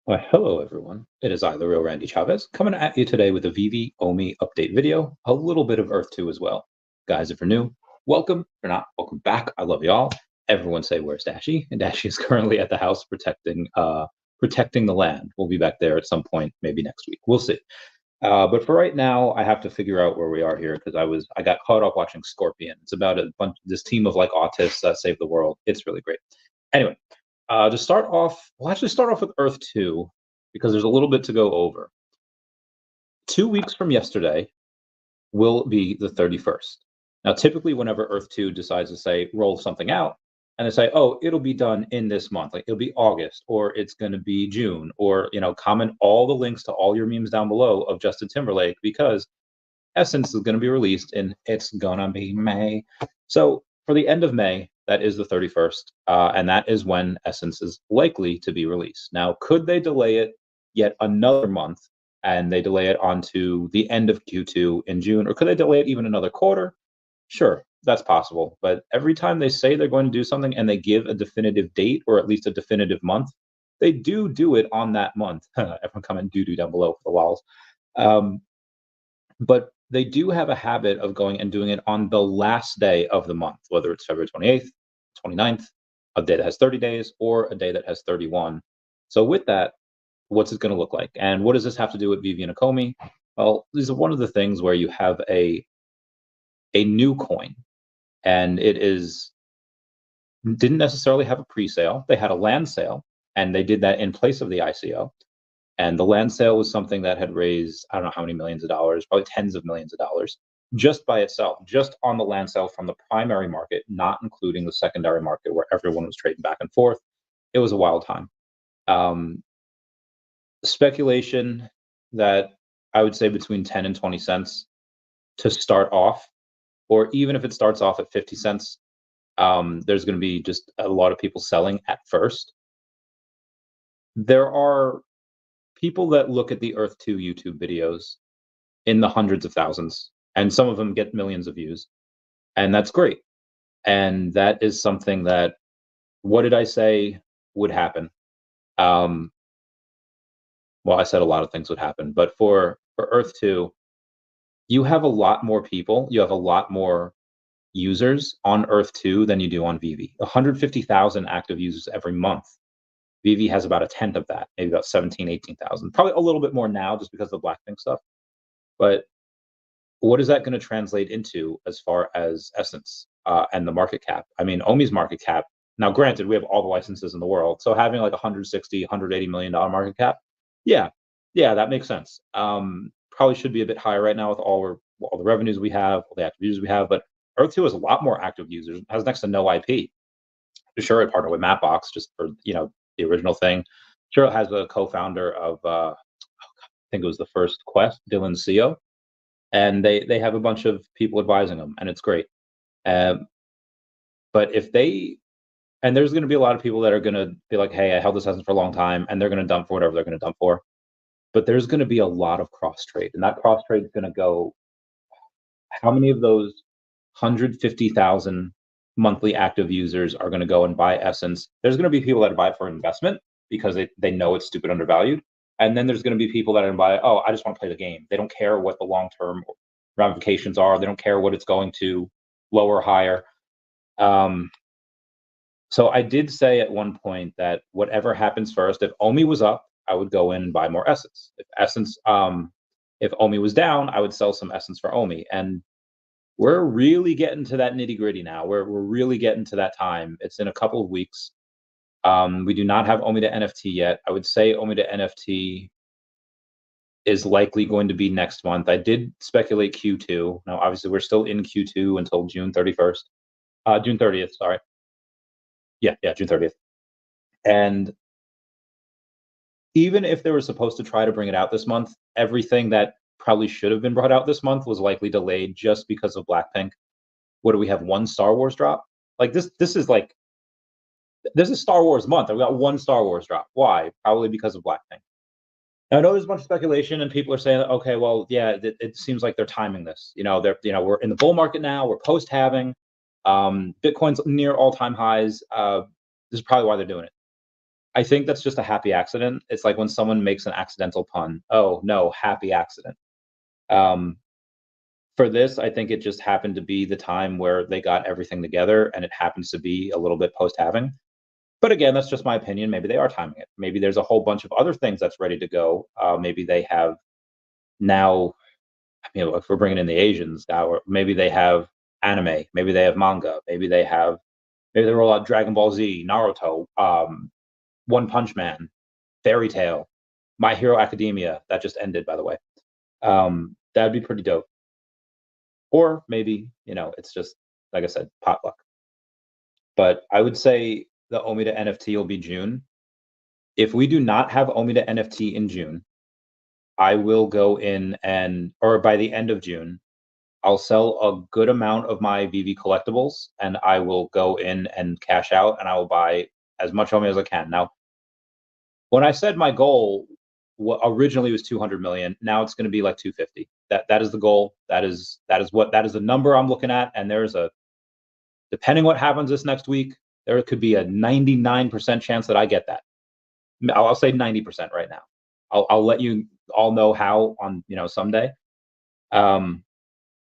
Why, hello everyone. It is I, the real Randy Chavez, coming at you today with a VeVe OMI update video, a little bit of Earth 2 as well. Guys, if you're new, welcome. If you're not, welcome back. I love y'all. Everyone say, where's Dashy? And Dashy is currently at the house protecting the land. We'll be back there at some point, maybe next week. We'll see. But for right now, I have to figure out where we are here because I got caught up watching Scorpion. It's about this team of like autists that save the world. It's really great. Anyway, to start off, we'll actually start off with Earth 2 because there's a little bit to go over. 2 weeks from yesterday will be the 31st. Now, typically, whenever Earth 2 decides to say roll something out, and they say, oh, it'll be done in this month, like it'll be August, or it's going to be June, or comment all the links to all your memes down below of Justin Timberlake because Essence is going to be released in it's gonna be May. So for the end of May, that is the 31st, and that is when Essence is likely to be released. Now, could they delay it yet another month and they delay it onto the end of Q2 in June, or could they delay it even another quarter? Sure, that's possible. But every time they say they're going to do something and they give a definitive date or at least a definitive month, they do it on that month. Everyone comment doo down below for the lols. But they do have a habit of going and doing it on the last day of the month, whether it's February 28th, 29th, a day that has 30 days, or a day that has 31. So with that, what's it going to look like? And what does this have to do with VeVe and Ecomi? Well, these are one of the things where you have a new coin, and didn't necessarily have a pre-sale. They had a land sale, and they did that in place of the ICO. And the land sale was something that had raised, I don't know how many millions of dollars, probably tens of millions of dollars, just by itself, just on the land sale from the primary market, not including the secondary market where everyone was trading back and forth. It was a wild time. Speculation that I would say between 10 and 20 cents to start off, or even if it starts off at 50 cents, there's going to be just a lot of people selling at first. There are people that look at the Earth 2 YouTube videos in the hundreds of thousands, and some of them get millions of views, and that's great. And that is something that, what did I say would happen? Well, I said a lot of things would happen, but for Earth 2, you have a lot more people, you have a lot more users on Earth 2 than you do on VeVe. 150,000 active users every month. VeVe has about a tenth of that, maybe about 17, 18,000. Probably a little bit more now just because of the Blackpink stuff. But what is that going to translate into as far as Essence and the market cap? I mean, OMI's market cap, now granted, we have all the licenses in the world. So having like 160, $180 million market cap, yeah, that makes sense. Probably should be a bit higher right now with all the revenues we have, all the active users we have. But Earth 2 has a lot more active users, has next to no IP. Sure, I partner with Mapbox just for, the original thing. Sure, it has a co-founder of, I think it was the first Quest, Dylan Seo, and they have a bunch of people advising them, and it's great. But if and there's going to be a lot of people that are going to be like, hey, I held this Essence for a long time, and they're going to dump for whatever they're going to dump for. But there's going to be a lot of cross trade, and that cross trade is going to go. How many of those 150,000 monthly active users are going to go and buy Essence? There's going to be people that buy it for investment because they know it's stupid undervalued. And then there's going to be people that are going to buy, oh, I just want to play the game. They don't care what the long-term ramifications are. They don't care what it's going to lower or higher. So I did say at one point that whatever happens first, if OMI was up, I would go in and buy more Essence. If OMI was down, I would sell some Essence for OMI. And we're really getting to that nitty gritty now. We're really getting to that time. It's in a couple of weeks. We do not have OMI to NFT yet. I would say OMI to NFT is likely going to be next month. I did speculate Q2. Now, obviously, we're still in Q2 until June 31st. June 30th, sorry. Yeah, June 30th. And even if they were supposed to try to bring it out this month, everything that probably should have been brought out this month was likely delayed just because of Blackpink. What do we have? One Star Wars drop? Like this is Star Wars month, and we got one Star Wars drop. Why? Probably because of Blackpink. Now, I know there's a bunch of speculation, and people are saying, okay, well, yeah, it seems like they're timing this. We're in the bull market now. We're post halving. Bitcoin's near all-time highs. This is probably why they're doing it. I think that's just a happy accident. It's like when someone makes an accidental pun. Oh no, happy accident. Um, for this, I think it just happened to be the time where they got everything together, and it happens to be a little bit post halving. But again, that's just my opinion. Maybe they are timing it. Maybe there's a whole bunch of other things that's ready to go. Maybe they have now. If we're bringing in the Asians now, or maybe they have anime. Maybe they have manga. Maybe they roll out Dragon Ball Z, Naruto, One Punch Man, Fairy Tale, My Hero Academia. That just ended, by the way. That'd be pretty dope. Or maybe, it's just, like I said, potluck. But I would say the OMI to NFT will be June. If we do not have OMI to NFT in June, I will go in or by the end of June, I'll sell a good amount of my VeVe collectibles, and I will go in and cash out, and I will buy as much OMI as I can. Now, when I said my goal originally was 200 million, now it's going to be like 250. That is the goal. That is the number I'm looking at. And depending what happens this next week, there could be a 99% chance that I get that. I'll say 90% right now. I'll let you all know how on someday.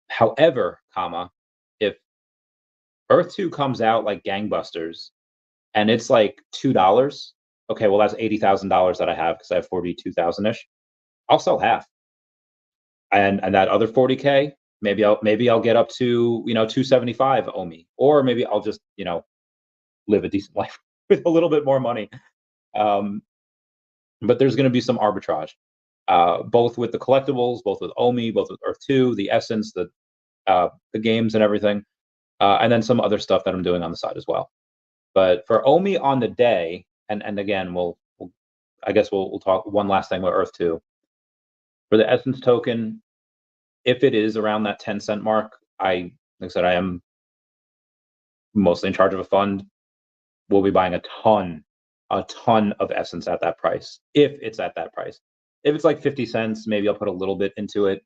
However, if Earth 2 comes out like gangbusters and it's like $2, okay, well that's $80,000 that I have because I have 42,000-ish. I'll sell half, and that other 40K, maybe I'll get up to 275 OMI, or maybe I'll just live a decent life with a little bit more money. But there's going to be some arbitrage, both with the collectibles, both with OMI, both with Earth 2, the essence, the games and everything, and then some other stuff that I'm doing on the side as well. But for OMI on the day, and again, I guess we'll talk one last thing about Earth 2. For the essence token, if it is around that 10-cent mark, like I said, I am mostly in charge of a fund. We'll be buying a ton of essence at that price, if it's at that price. If it's like 50 cents, maybe I'll put a little bit into it,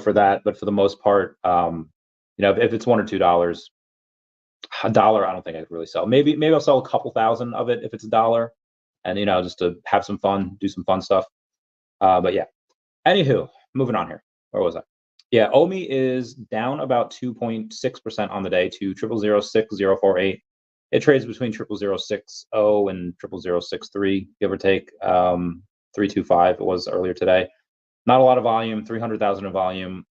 for that. But for the most part, if it's $1 or $2, $1, I don't think I could really sell. Maybe I'll sell a couple thousand of it if it's $1, and just to have some fun, do some fun stuff. But yeah. Anywho, moving on here. Where was I? Yeah, OMI is down about 2.6% on the day to 0006,048. It trades between 0060 and 0063, give or take. 325 it was earlier today. Not a lot of volume, 300,000 of volume.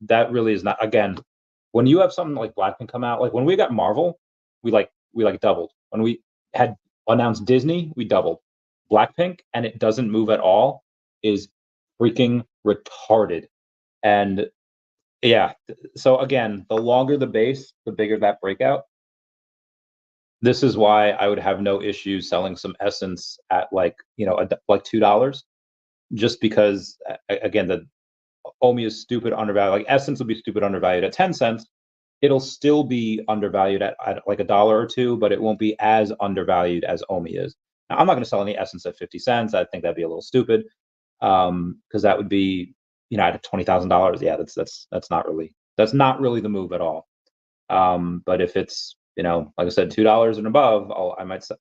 That really is not. Again, when you have something like Blackpink come out, like when we got Marvel, we doubled. When we had announced Disney, we doubled. Blackpink, and it doesn't move at all, is freaking retarded. And yeah, so again, the longer the base, the bigger that breakout. This is why I would have no issue selling some essence at like $2, just because again, the OMI is stupid undervalued. Like essence will be stupid undervalued at 10 cents. It'll still be undervalued at like $1 or $2, but it won't be as undervalued as OMI is. Now, I'm not going to sell any essence at 50 cents. I think that'd be a little stupid, because that would be at $20,000. Yeah, that's not really the move at all. But if it's like I said, $2 and above,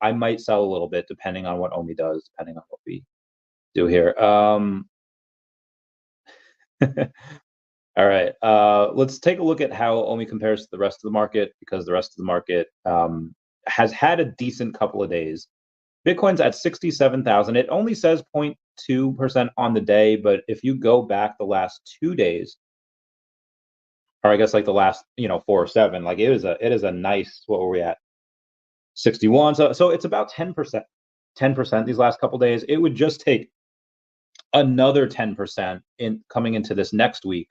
I might sell a little bit depending on what OMI does, depending on what we do here. All right, let's take a look at how OMI compares to the rest of the market, because the rest of the market has had a decent couple of days. Bitcoin's at 67,000. It only says 0.2% on the day, but if you go back the last 2 days, or I guess like the last 4 or 7, like it is a nice, what were we at, 61. So it's about 10% these last couple days. It would just take another 10% in coming into this next week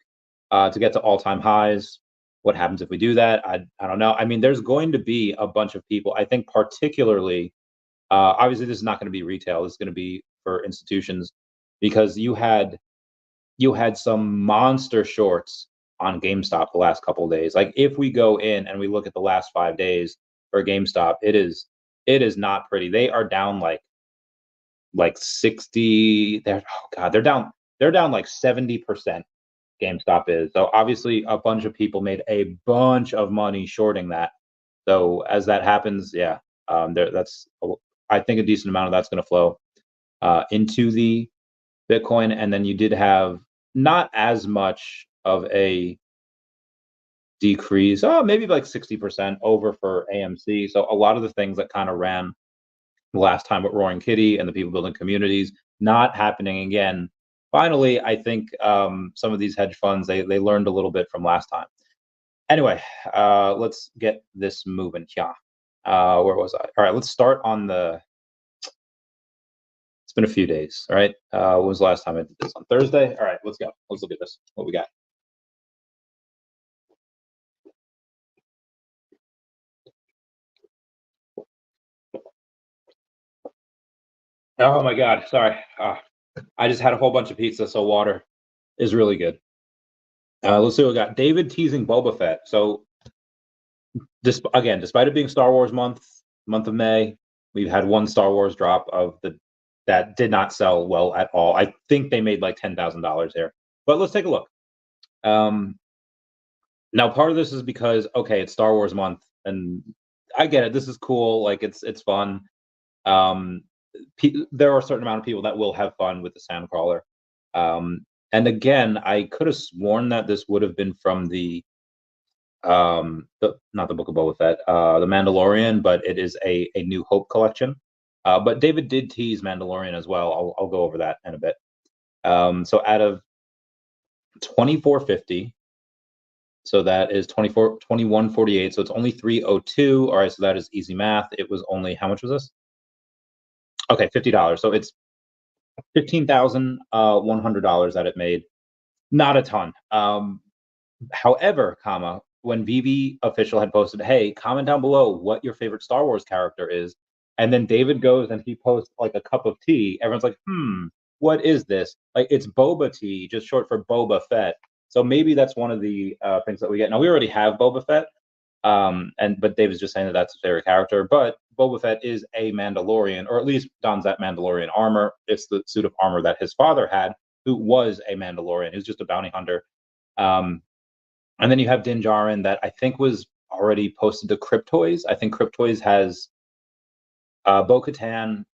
to get to all-time highs. What happens if we do that? I don't know. I mean, there's going to be a bunch of people, I think, particularly obviously this is not going to be retail, this is going to be for institutions, because you had some monster shorts on GameStop the last couple of days. Like if we go in and we look at the last 5 days for GameStop, it is not pretty. They are down like 60. They're down like 70%. GameStop is. So obviously a bunch of people made a bunch of money shorting that. So as that happens, yeah, I think a decent amount of that's going to flow into the Bitcoin. And then you did have not as much of a decrease, maybe like 60% over for AMC. So a lot of the things that kind of ran last time with Roaring Kitty and the people building communities not happening again. Finally, I think some of these hedge funds, they learned a little bit from last time. Anyway, let's get this moving. Yeah. Where was I? All right, let's start on the. It's been a few days. All right. When was the last time I did this? On Thursday? All right, let's go. Let's look at this. What we got? Oh my God. Sorry. I just had a whole bunch of pizza, so water is really good. Let's see what we got. David teasing Boba Fett. So, again, despite it being Star Wars month of May, we've had one Star Wars drop that did not sell well at all. I think they made like $10,000 here. But let's take a look. Now, part of this is because it's Star Wars month, and I get it. This is cool. Like it's fun. There are a certain amount of people that will have fun with the Sandcrawler. And again, I could have sworn that this would have been from not the Book of Boba Fett, the Mandalorian, but it is a New Hope collection. But David did tease Mandalorian as well. I'll go over that in a bit. So out of 2450, so that is 2148. So it's only 302. All right, so that is easy math. It was only, how much was this? Okay, $50. So it's $15,100 that it made. Not a ton. However, when VeVe official had posted, hey, comment down below what your favorite Star Wars character is, and then David goes and he posts like a cup of tea. Everyone's like, what is this? Like, it's boba tea, just short for Boba Fett. So maybe that's one of the things that we get. Now, we already have Boba Fett, but David's just saying that that's his favorite character. But Boba Fett is a Mandalorian, or at least dons that Mandalorian armor. It's the suit of armor that his father had, who was a Mandalorian. He was just a bounty hunter. And then you have Din Djarin that I think was already posted to Cryptoys. I think Cryptoys has Bo-Katan,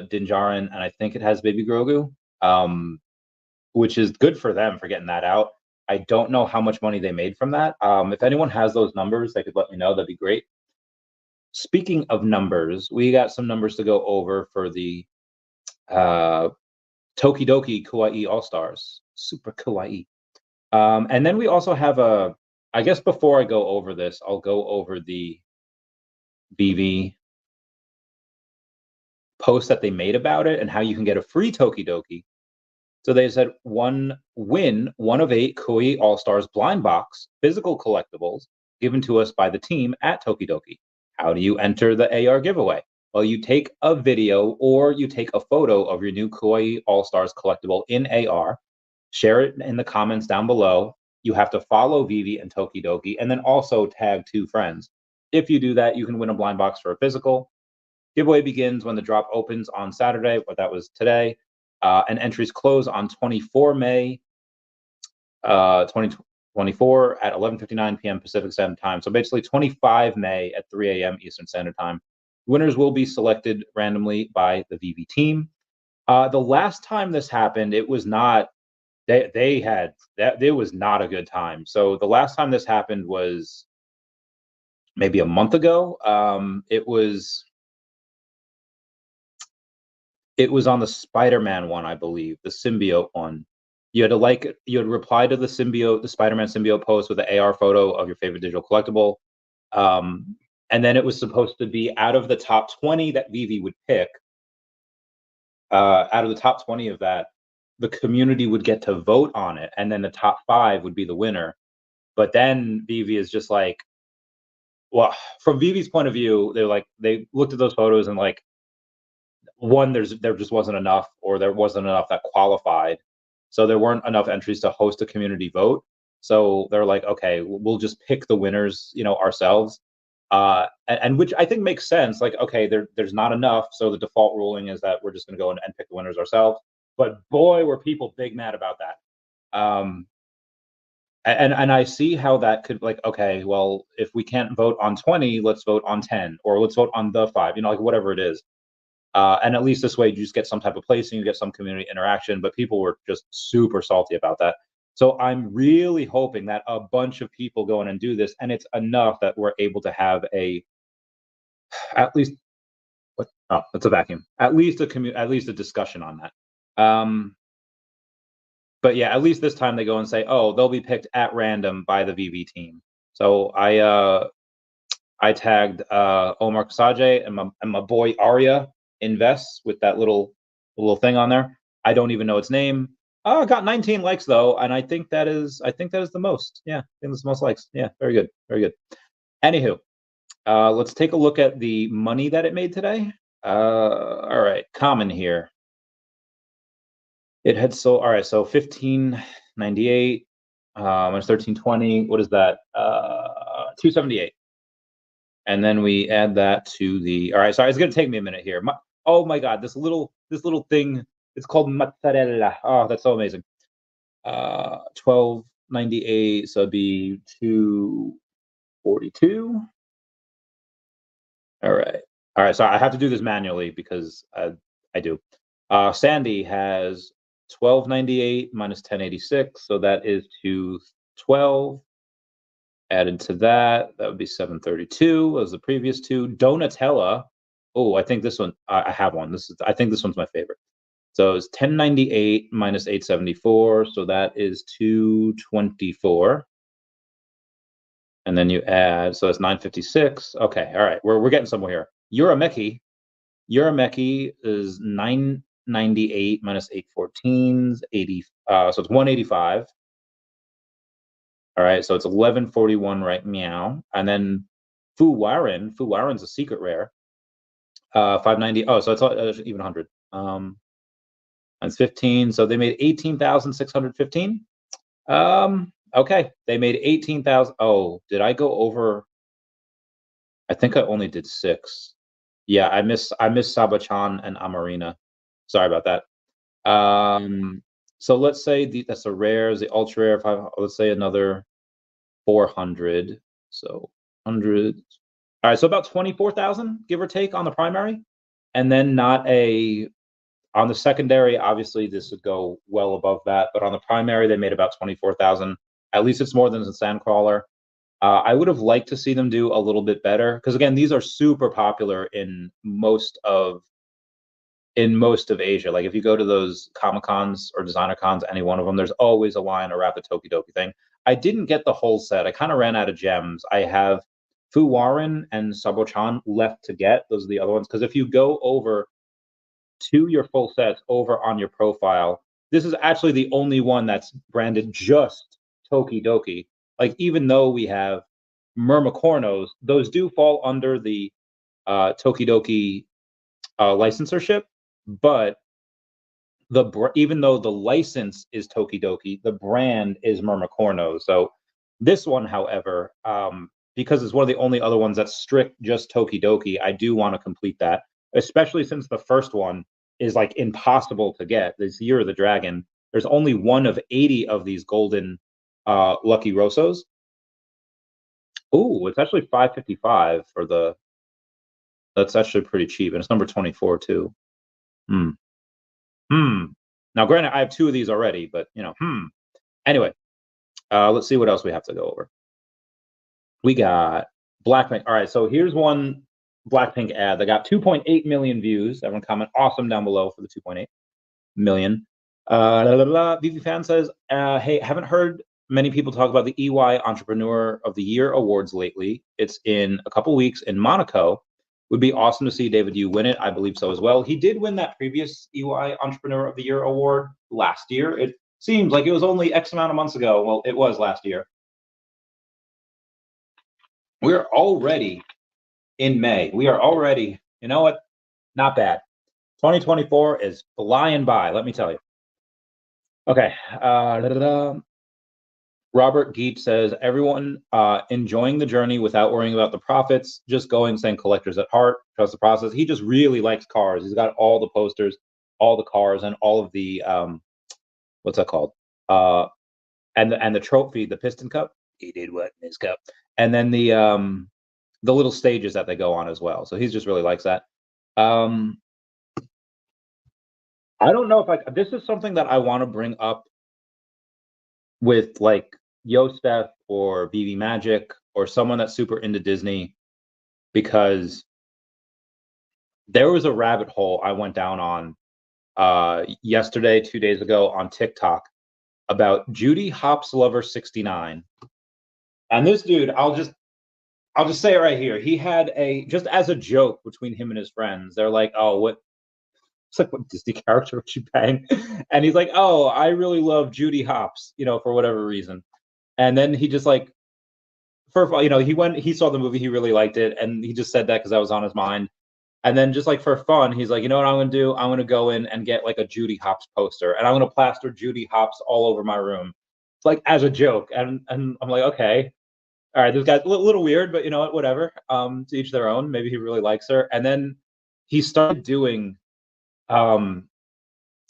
Din Djarin, and I think it has Baby Grogu, which is good for them for getting that out. I don't know how much money they made from that. If anyone has those numbers, they could let me know. That'd be great. Speaking of numbers, we got some numbers to go over for the Tokidoki Kawaii All-Stars. Super Kawaii. And then we also have I guess before I go over this, I'll go over the VeVe post that they made about it and how you can get a free Tokidoki. So they said one of 8 Kawaii All-Stars blind box physical collectibles given to us by the team at Tokidoki. How do you enter the AR giveaway? Well, you take a video or you take a photo of your new Kawaii All-Stars collectible in AR, share it in the comments down below. You have to follow VeVe and Tokidoki, and then also tag 2 friends. If you do that, you can win a blind box for a physical. Giveaway begins when the drop opens on Saturday, but that was today. And entries close on 24 May 2024 at 11:59 p.m. Pacific Standard Time. So basically 25 May at 3 a.m. Eastern Standard Time. Winners will be selected randomly by the VeVe team. The last time this happened, it was not, they had, that it was not a good time. So the last time this happened was maybe a month ago. It was on the Spider-Man one, I believe, the symbiote one. You had reply to the Spider-Man symbiote post with an AR photo of your favorite digital collectible. And then it was supposed to be out of the top 20 that VeVe would pick. Out of the top 20 of that, the community would get to vote on it, and then the top 5 would be the winner. But then VeVe is just like, well, from VeVe's point of view, they looked at those photos and like, one, there just wasn't enough, or there wasn't enough that qualified. So there weren't enough entries to host a community vote. So they're like, okay, we'll just pick the winners, ourselves. And which I think makes sense. Like, okay, there's not enough. So the default ruling is that we're just going to go and pick the winners ourselves. But boy, were people big mad about that. And I see how that could, like, okay, well, if we can't vote on 20, let's vote on 10, or let's vote on the 5, like whatever it is. And at least this way, you just get some type of placing, you get some community interaction. But people were just super salty about that. So I'm really hoping that a bunch of people go in and do this, and it's enough that we're able to have at least what? Oh, that's a vacuum. At least a discussion on that. But yeah, at least this time they go and say, oh, they'll be picked at random by the VeVe team. So I tagged Omar Kasaje and my boy Arya Invests with that little thing on there. I don't even know its name. Oh, I got 19 likes though, and I think that is the most. Yeah, I think that's the most likes. Yeah, very good, very good. Anywho, let's take a look at the money that it made today. All right, common here. It had sold. All right, so 1598 minus 1320. What is that? 278. And then we add that to the. All right, sorry, it's gonna take me a minute here. Oh my God, this little thing. It's called mozzarella. Oh, that's so amazing. 1298. So it'd be 242. All right. So I have to do this manually because I do. Sandy has 1298 minus 1086, so that is 212. Added to that, that would be 732 as the previous two. Donatella. Oh, I think this one. I have one. I think this one's my favorite. So it's 1098 minus 874, so that is 224. And then you add, so it's 956. Okay, all right, we're getting somewhere here. Urameki is 998 minus 814, 80. So it's 185. All right, so it's 1141 right meow. And then Fuwarin's a secret rare. 590. Oh, so it's even 100. That's 15. So they made 18,615. Okay, they made 18,000. Oh, did I go over? I think I only did 6. Yeah, I missed Sabachan and Amarina. Sorry about that. So let's say that's the rares, the ultra rare. Let's say another 400. So 100. All right, so about 24,000, give or take, on the primary, and then not on the secondary. Obviously, this would go well above that, but on the primary, they made about 24,000. At least it's more than the Sandcrawler. I would have liked to see them do a little bit better because again, these are super popular in most of Asia. Like if you go to those Comic Cons or Designer Cons, any one of them, there's always a line around the Tokidoki thing. I didn't get the whole set. I kind of ran out of gems. I have Fuwarin and Sabochan left to get. Those are the other ones. Because if you go over to your full sets over on your profile, this is actually the only one that's branded just Tokidoki. Like even though we have Myrmicornos, those do fall under the Tokidoki licensorship, but even though the license is Tokidoki, the brand is Myrmicornos. So this one, however, because it's one of the only other ones that's strict just Tokidoki, I do want to complete that, especially since the first one is like impossible to get. This Year of the Dragon, there's only one of 80 of these golden Lucky Rosos. Oh, it's actually 555 for the. That's actually pretty cheap, and it's number 24 too. Now, granted, I have 2 of these already, but Anyway, let's see what else we have to go over. We got Blackpink. All right, so here's one Blackpink ad that got 2.8 million views. Everyone comment awesome down below for the 2.8 million. VeVe fan says, hey, haven't heard many people talk about the EY Entrepreneur of the Year awards lately. It's in a couple weeks in Monaco. Would be awesome to see David Yu win it. I believe so as well. He did win that previous EY Entrepreneur of the Year award last year. It seems like it was only X amount of months ago. Well, it was last year. We're already in May. We are already, you know what? Not bad. 2024 is flying by, let me tell you. Okay. Robert Geet says, everyone enjoying the journey without worrying about the profits, just going, saying collectors at heart, trust the process. He just really likes cars. He's got all the posters, all the cars, and all of the, what's that called? And the trophy, the Piston Cup. He did what in his cup. And then the little stages that they go on as well. So he just really likes that. I don't know if this is something that I want to bring up with like Yostef or VeVe Magic or someone that's super into Disney, because there was a rabbit hole I went down on yesterday, 2 days ago on TikTok about Judy Hopps Lover 69. And this dude, I'll just say it right here. He had just as a joke between him and his friends, they're like, "Oh, it's like, what Disney character would you bang?" And he's like, "Oh, I really love Judy Hopps, for whatever reason." And then he just like, he saw the movie, he really liked it, and he just said that because that was on his mind. And then just like for fun, he's like, you know what I'm gonna do? I'm gonna go in and get like a Judy Hopps poster, and I'm gonna plaster Judy Hopps all over my room. It's like as a joke, and I'm like, okay, all right, this guy's a little weird, but you know what, whatever. To each their own. Maybe he really likes her. And then he started doing, um,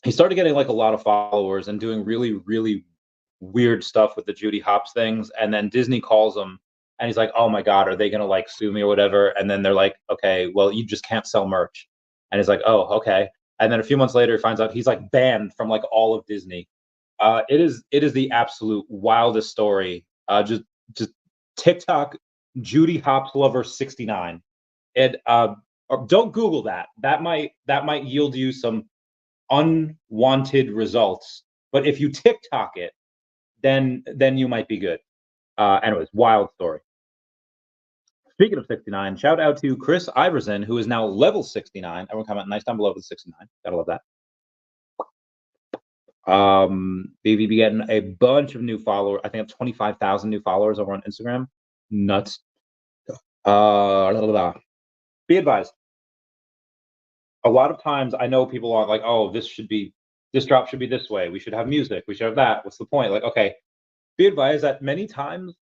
he started getting like a lot of followers and doing really, really weird stuff with the Judy Hopps things. And then Disney calls him and he's like, "Oh my God, are they gonna like sue me or whatever?" And then they're like, "Okay, well, you just can't sell merch." And he's like, "Oh, okay." And then a few months later, he finds out he's like banned from like all of Disney. It is the absolute wildest story. Just TikTok Judy Hopps Lover 69. It or don't Google that. That might yield you some unwanted results. But if you TikTok it, then you might be good. Anyways, wild story. Speaking of 69, shout out to Chris Iverson, who is now level 69. Everyone comment nice down below with 69. Gotta love that. BB getting a bunch of new followers. I think 25,000 new followers over on Instagram. Nuts. Blah, blah, blah. Be advised. A lot of times I know people are like, "Oh, this drop should be this way. We should have music. We should have that. What's the point?" Like, okay, be advised that many times,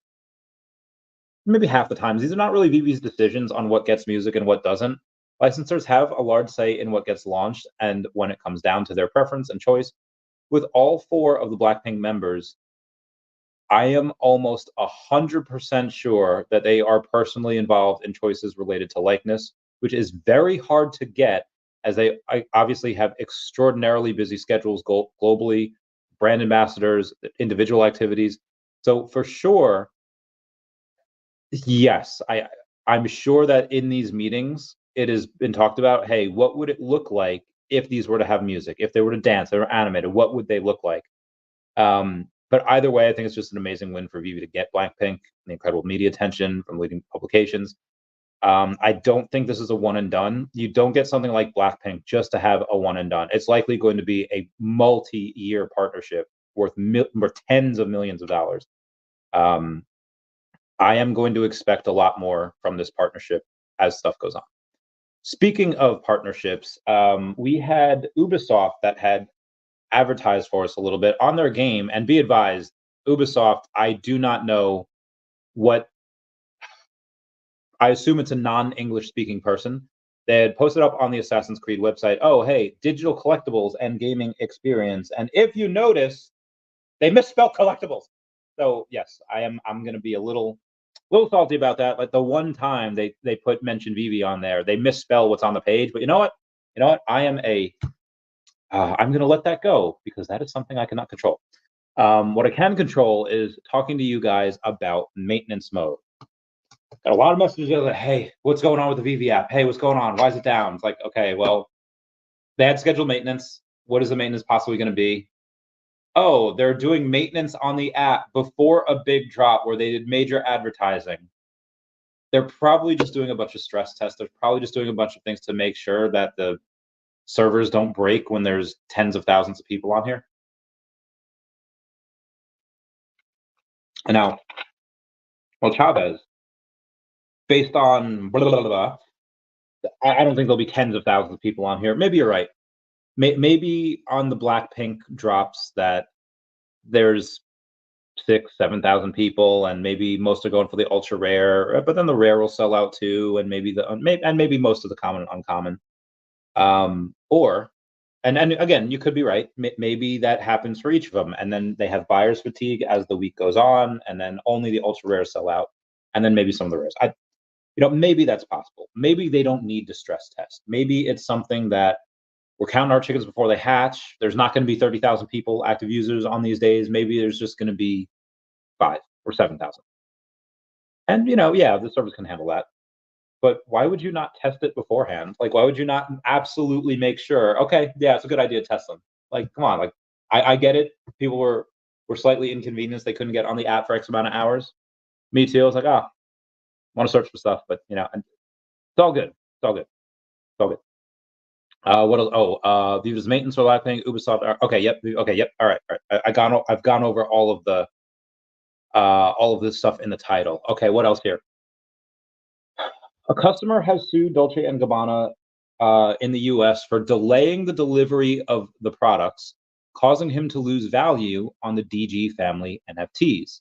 maybe half the times, these are not really VV's decisions on what gets music and what doesn't. Licensors have a large say in what gets launched and when it comes down to their preference and choice. With all four of the Blackpink members, I am almost 100% sure that they are personally involved in choices related to likeness, which is very hard to get as they obviously have extraordinarily busy schedules globally, brand ambassadors, individual activities. So for sure, yes, I'm sure that in these meetings it has been talked about. Hey, what would it look like if these were to have music? If they were to dance, they were animated, what would they look like? But either way, I think it's just an amazing win for VeVe to get Blackpink, the incredible media attention from leading publications. I don't think this is a one and done. You don't get something like Blackpink just to have a one and done. It's likely going to be a multi-year partnership worth tens of millions of dollars. Um, I am going to expect a lot more from this partnership as stuff goes on. Speaking of partnerships, we had Ubisoft that had advertised for us a little bit on their game. And be advised, Ubisoft, I do not know what, I assume it's a non-English speaking person. They had posted up on the Assassin's Creed website, "Oh, hey, digital collectibles and gaming experience." And if you notice, they misspelled collectibles. So yes, I'm gonna be a little salty about that. Like the one time they put mention VeVe on there, they misspell what's on the page. But you know what? You know what? I'm gonna let that go because that is something I cannot control. What I can control is talking to you guys about maintenance mode. Got a lot of messages like, "Hey, what's going on with the VeVe app? Hey, what's going on? Why is it down?" It's like, okay, well, they had scheduled maintenance. What is the maintenance possibly going to be? Oh, they're doing maintenance on the app before a big drop where they did major advertising. They're probably just doing a bunch of stress tests. They're probably just doing a bunch of things to make sure that the servers don't break when there's tens of thousands of people on here. And now, well, Chavez, based on blah, blah, blah, blah, I don't think there'll be tens of thousands of people on here. Maybe you're right. Maybe on the Blackpink drops that there's 6, 7,000 people, and maybe most are going for the ultra rare, but then the rare will sell out too, and maybe most of the common and uncommon. Or and again, you could be right. Maybe that happens for each of them, and then they have buyer's fatigue as the week goes on, and then only the ultra rares sell out, and then maybe some of the rares. Maybe that's possible. Maybe they don't need to stress test. Maybe it's something that we're counting our chickens before they hatch. There's not going to be 30,000 people, active users on these days. Maybe there's just going to be 5 or 7,000. And, yeah, the service can handle that. But why would you not test it beforehand? Like, why would you not absolutely make sure, okay, yeah, it's a good idea to test them? Like, come on, like, I get it. People were slightly inconvenienced. They couldn't get on the app for X amount of hours. Me too. I was like, oh, I want to search for stuff, but and it's all good. It's all good. It's all good. What else? Oh, VeVe's maintenance are lacking. Ubisoft. Okay, yep. Okay, yep. All right. All right. I've gone over all of this stuff in the title. Okay, what else here? A customer has sued Dolce and Gabbana in the U.S. for delaying the delivery of the products, causing him to lose value on the DG family NFTs.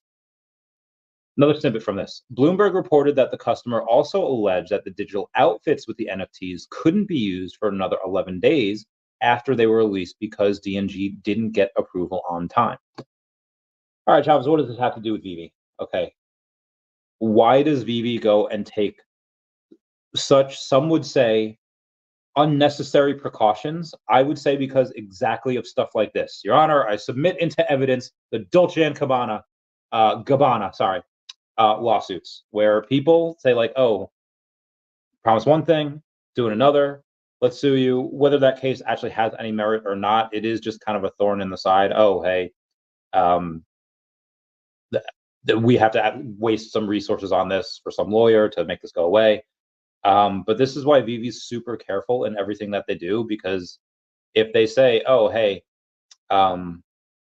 Another snippet from this. Bloomberg reported that the customer also alleged that the digital outfits with the NFTs couldn't be used for another 11 days after they were released because DNG didn't get approval on time. All right, Chavez, what does this have to do with VeVe? Okay. Why does VeVe go and take such, some would say, unnecessary precautions? I would say because exactly of stuff like this. Your Honor, I submit into evidence the Dolce and Gabbana, lawsuits where people say like, oh, promise one thing, doing another, let's sue you. Whether that case actually has any merit or not, it is just kind of a thorn in the side. Oh, hey, we have to waste some resources on this for some lawyer to make this go away. But this is why VeVe's super careful in everything that they do, because if they say, oh, hey,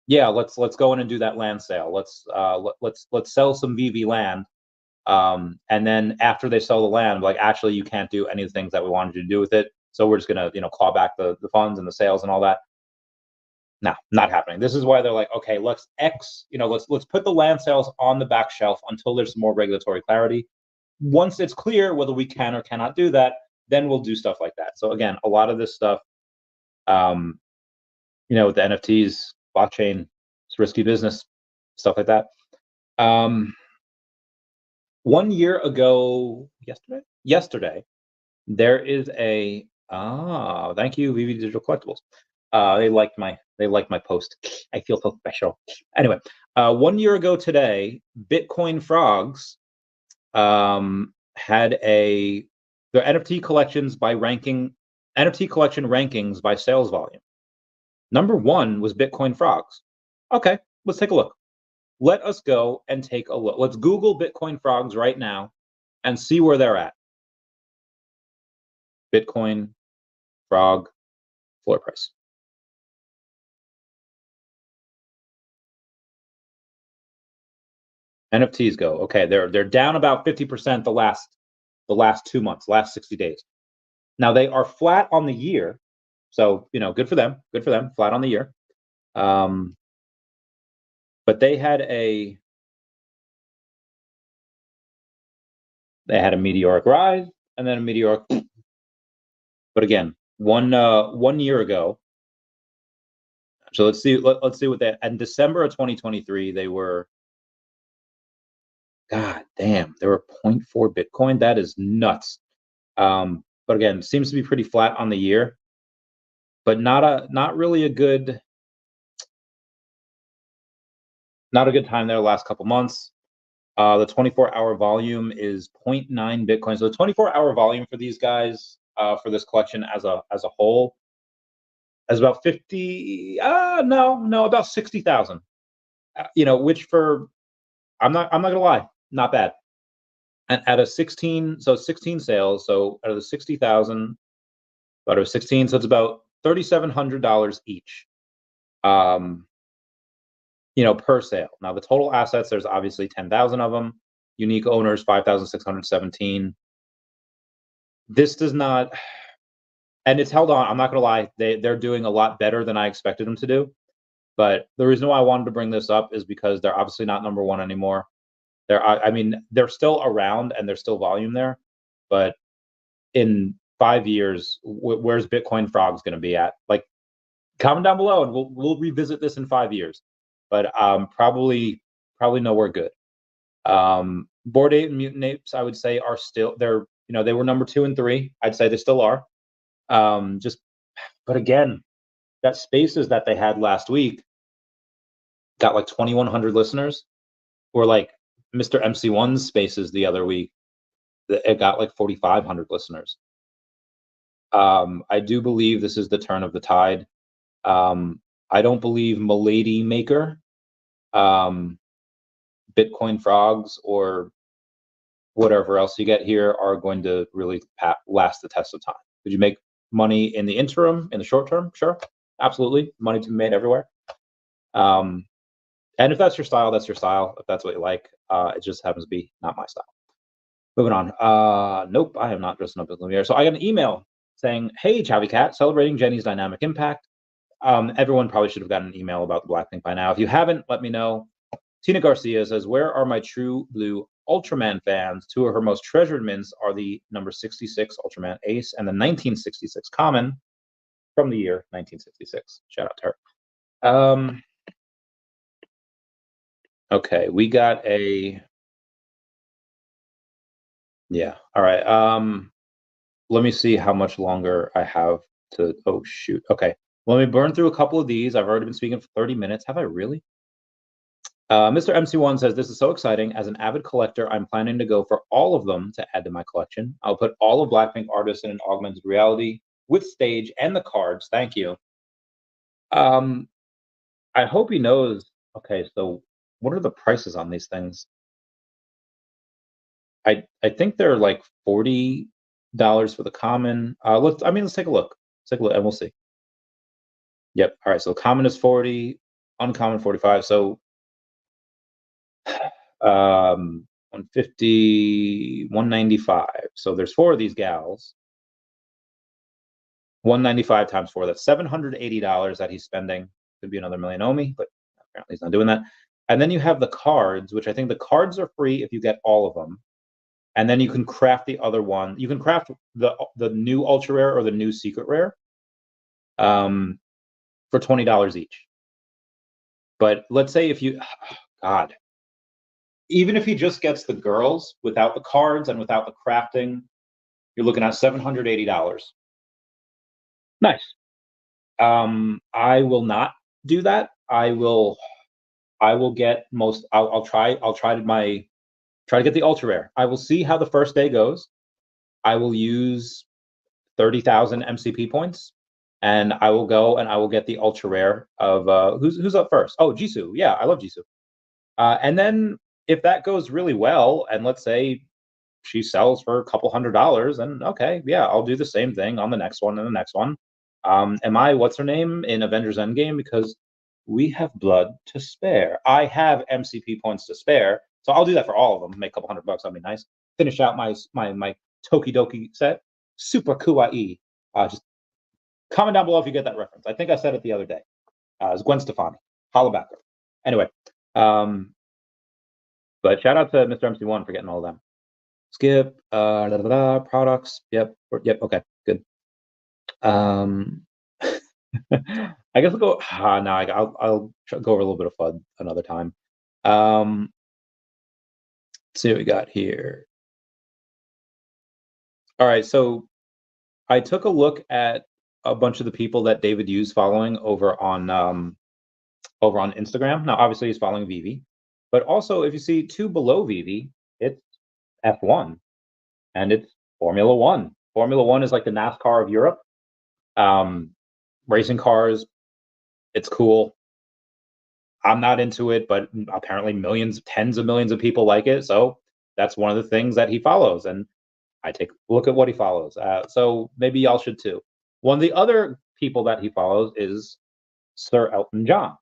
yeah, let's go in and do that land sale. Let's sell some VeVe land. And then after they sell the land, like, actually, you can't do any of the things that we wanted you to do with it. So we're just gonna, claw back the funds and the sales and all that. No, not happening. This is why they're like, okay, let's put the land sales on the back shelf until there's more regulatory clarity. Once it's clear whether we can or cannot do that, then we'll do stuff like that. So again, a lot of this stuff, with the NFTs, blockchain, it's risky business, stuff like that. 1 year ago, yesterday, there is a thank you, VeVe Digital Collectibles. They liked my post. I feel so special. Anyway, 1 year ago today, Bitcoin Frogs had their NFT collections by ranking, NFT collection rankings by sales volume. Number 1 was Bitcoin Frogs. Okay, let's take a look. Let us go and take a look. Let's Google Bitcoin Frogs right now and see where they're at. Bitcoin Frog floor price. NFTs go. Okay, they're down about 50% the last 2 months, last 60 days. Now they are flat on the year. So, good for them. Good for them. Flat on the year. But they had a meteoric rise and then a meteoric. But again, one year ago. So let's see what they, in December of 2023, they were, God damn, they were 0.4 Bitcoin. That is nuts. But again, seems to be pretty flat on the year, but not really a good time there the last couple months. The 24-hour volume is 0.9 Bitcoin. So the 24-hour volume for these guys, for this collection as a whole, is about 50. About 60,000. Which for, I'm not gonna lie, not bad. And at a 16 sales, so out of the 60,000, out of 16, so it's about $3,700 each. Per sale. Now the total assets, there's obviously 10,000 of them. Unique owners, 5,617. This does not, and it's held on. I'm not gonna lie, they're doing a lot better than I expected them to do. But the reason why I wanted to bring this up is because they're obviously not number 1 anymore. They're still around and there's still volume there, but in 5 years, where's Bitcoin Frogs going to be at? Like, comment down below and we'll revisit this in 5 years. But probably nowhere good. Bored Ape and Mutant Apes, I would say, are still, they were number 2 and 3. I'd say they still are. But But again, that Spaces that they had last week got like 2,100 listeners, or like Mr. MC1's Spaces the other week, it got like 4,500 listeners. I do believe this is the turn of the tide. I don't believe Milady Maker, Bitcoin Frogs, or whatever else you get here are going to really last the test of time. Could you make money in the interim, in the short term? Sure, absolutely. Money to be made everywhere. And if that's your style, that's your style. If that's what you like, it just happens to be not my style. Moving on. Nope, I am not dressing up as Lumiere. So I got an email saying, "Hey, Chavy Cat, celebrating Jenny's dynamic impact." Everyone probably should have gotten an email about the Blackpink by now. If you haven't, let me know. Tina Garcia says, "Where are my true blue Ultraman fans? Two of her most treasured mints are the number 66 Ultraman Ace and the 1966 Common from the year 1966. Shout out to her. Okay, we got a... Yeah, all right. Let me see how much longer I have to... Oh, shoot. Okay, let me burn through a couple of these. I've already been speaking for 30 minutes. Have I really? Mr. MC1 says, "This is so exciting. As an avid collector, I'm planning to go for all of them to add to my collection. I'll put all of Blackpink artists in an augmented reality with stage and the cards. Thank you." I hope he knows. Okay, so what are the prices on these things? I think they're like $40 for the common. Let's take a look. Let's take a look and we'll see. Yep. All right. So common is 40, uncommon 45. So 150, 195. So there's 4 of these gals. 195 times 4. That's $780 that he's spending. Could be another million OMI, but apparently he's not doing that. And then you have the cards, which I think the cards are free if you get all of them. And then you can craft the other one. You can craft the new ultra rare or the new secret rare for $20 each. But let's say if you, God, even if he just gets the girls without the cards and without the crafting, you're looking at $780. Nice. I will not do that. I will get most. I'll try to get the ultra rare. I will see how the first day goes. I will use 30,000 MCP points, and I will go and I will get the ultra rare of who's up first. Oh, Jisoo. Yeah, I love Jisoo. And then if that goes really well, and let's say she sells for a couple $100, then okay, yeah, I'll do the same thing on the next one and the next one. Am I what's her name in Avengers Endgame? Because we have blood to spare. I have MCP points to spare, so I'll do that for all of them. Make a couple $100. That'd be nice. Finish out my Tokidoki set. Super kawaii. Just comment down below if you get that reference. I think I said it the other day. It's Gwen Stefani. Holla back. Anyway, but shout out to Mr. MC1 for getting all of them. Skip. Products. Yep. Okay. Good. I guess I'll go. No, I'll go over a little bit of FUD another time. Let's see what we got here. All right, so I took a look at a bunch of the people that David Yu's following over on Instagram. Now, obviously, he's following VeVe, but also if you see 2 below VeVe, it's F1, and it's Formula One. Formula One is like the NASCAR of Europe. Racing cars, it's cool. I'm not into it, but apparently millions, tens of millions of people like it. So that's one of the things that he follows, and I take a look at what he follows. So maybe y'all should too. One of the other people that he follows is Sir Elton John.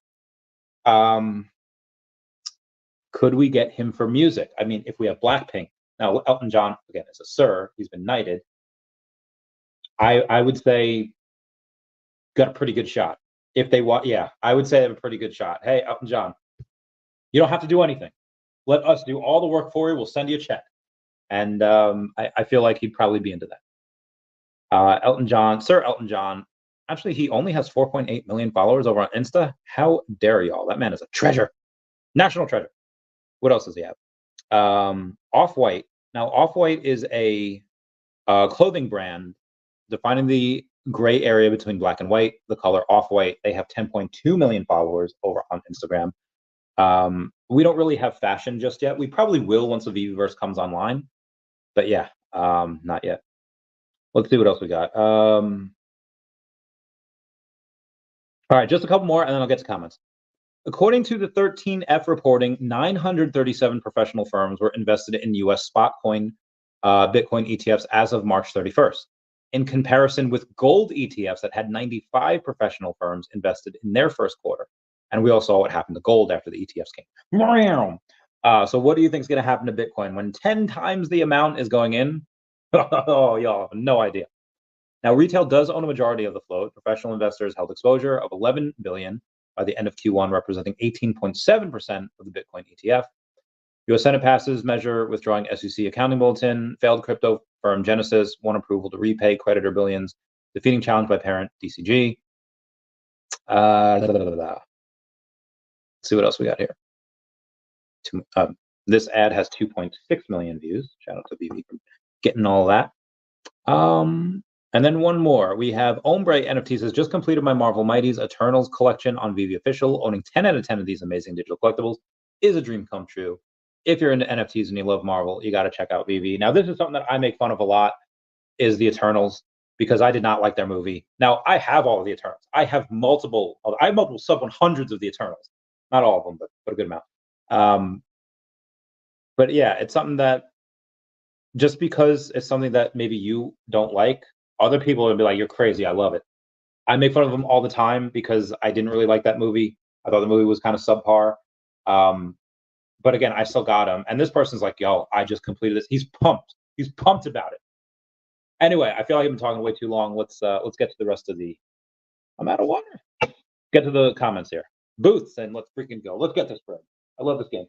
Could we get him for music? I mean, if we have Blackpink, now Elton John, again, is a sir, he's been knighted. I would say got a pretty good shot. If they want, yeah, I would say they have a pretty good shot. Hey, Elton John, you don't have to do anything. Let us do all the work for you. We'll send you a check. And I feel like he'd probably be into that. Elton John, Sir Elton John, actually, he only has 4.8 million followers over on Insta. How dare y'all? That man is a treasure, national treasure. What else does he have? Off-White. Now, Off-White is a clothing brand defining the gray area between black and white, the color off-white. They have 10.2 million followers over on Instagram. We don't really have fashion just yet. We probably will once the VeVeverse comes online. But yeah, not yet. Let's see what else we got. All right, just a couple more, and then I'll get to comments. According to the 13F reporting, 937 professional firms were invested in U.S. spot coin Bitcoin ETFs as of March 31st, in comparison with gold ETFs that had 95 professional firms invested in their first quarter. And we all saw what happened to gold after the ETFs came. So what do you think is going to happen to Bitcoin when 10 times the amount is going in? Oh, y'all have no idea. Now, retail does own a majority of the float. Professional investors held exposure of 11 billion by the end of Q1, representing 18.7% of the Bitcoin ETF. U.S. Senate passes measure withdrawing SEC accounting bulletin. Failed crypto firm Genesis won approval to repay creditor billions. Defeating challenge by parent DCG. Let's see what else we got here. This ad has 2.6 million views. Shout out to VeVe for getting all that. And then one more. We have Ombre NFTs has just completed my Marvel Mighty's Eternals collection on VeVe Official. Owning 10 out of 10 of these amazing digital collectibles is a dream come true. If you're into NFTs and you love Marvel, you got to check out VeVe. Now, this is something that I make fun of a lot, is the Eternals, because I did not like their movie. Now, I have all of the Eternals. I have multiple sub-100s of the Eternals. Not all of them, but a good amount. But yeah, it's something that just because it's something that maybe you don't like, other people will be like, you're crazy, I love it. I make fun of them all the time because I didn't really like that movie. I thought the movie was kind of subpar. But again, I still got him. And this person's like, yo, I just completed this. He's pumped. He's pumped about it. Anyway, I feel like I've been talking way too long. Let's get to the rest of the... I'm out of water. Get to the comments here. Booths, and let's freaking go. Let's get this spread. I love this game.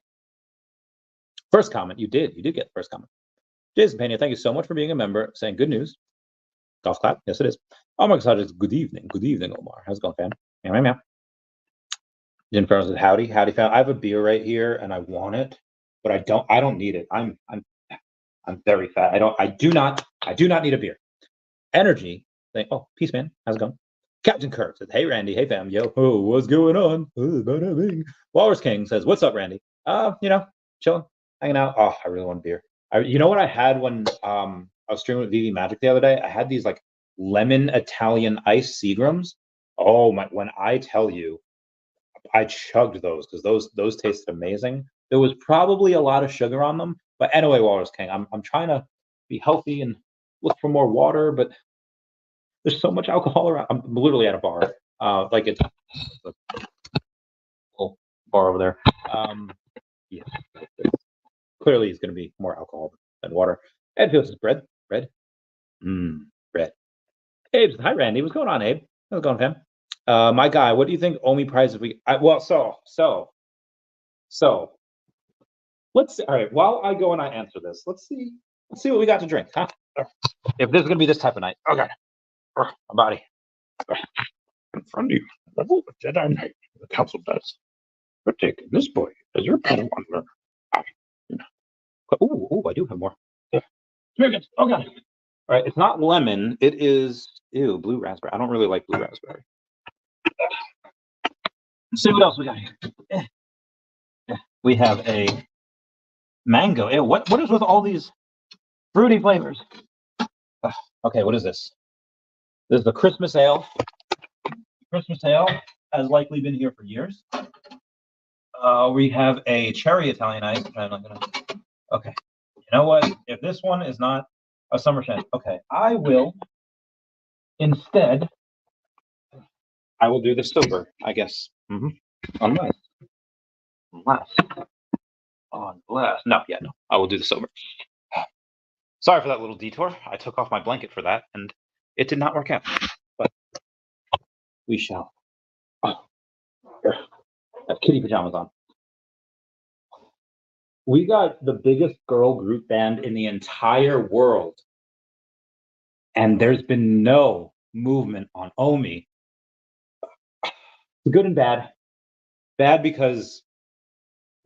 First comment. You did get the first comment. Jason Pena, thank you so much for being a member. Saying good news. Golf clap. Yes, it is. Omar Cassages, good evening. Good evening, Omar. How's it going, fam? Meow, meow. Jim Farrell says, howdy, fam. I have a beer right here and I want it, but I don't need it. I'm very fat. I do not need a beer. Energy. Oh, peace, man. How's it going? Captain Kirk says, hey, Randy. Hey, fam. Yo, oh, what's going on? Walrus King says, what's up, Randy? Chilling, hanging out. Oh, I really want a beer. You know what I had when I was streaming with VeVe Magic the other day? I had these like lemon Italian ice Seagrams. Oh my! When I tell you, I chugged those because those tasted amazing. There was probably a lot of sugar on them, but anyway, Walrus King, I'm trying to be healthy and look for more water, but there's so much alcohol around. I'm literally at a bar, like it's a little bar over there. Yeah. Clearly, it's going to be more alcohol than water. Ed feels bread. Bread. Abe, hi, Randy. What's going on, Abe? How's it going, fam? My guy, what do you think OMI prize if we... So, let's see. All right, while I go and I answer this, let's see what we got to drink, huh? If this is going to be this type of night. Okay. My body. In front of you, level of Jedi Knight, the council does. We're taking this boy as your Padawan learner. Ooh, I do have more. Yeah. Okay. All right, it's not lemon. It is blue raspberry. I don't really like blue raspberry. Let's see what else we got here. We have a mango. Ew, what is with all these fruity flavors? Okay, what is this? This is the Christmas ale. Christmas ale has likely been here for years. We have a cherry Italian ice. I'm not gonna. Okay. You know what? If this one is not a summer shandy, okay, I will instead. I will do the silver, I guess. Unless. No. I will do the silver. Sorry for that little detour. I took off my blanket for that, and it did not work out. But we shall. Oh, here. I have kitty pajamas on. We got the biggest girl group band in the entire world, and there's been no movement on OMI. Good and bad. Bad because,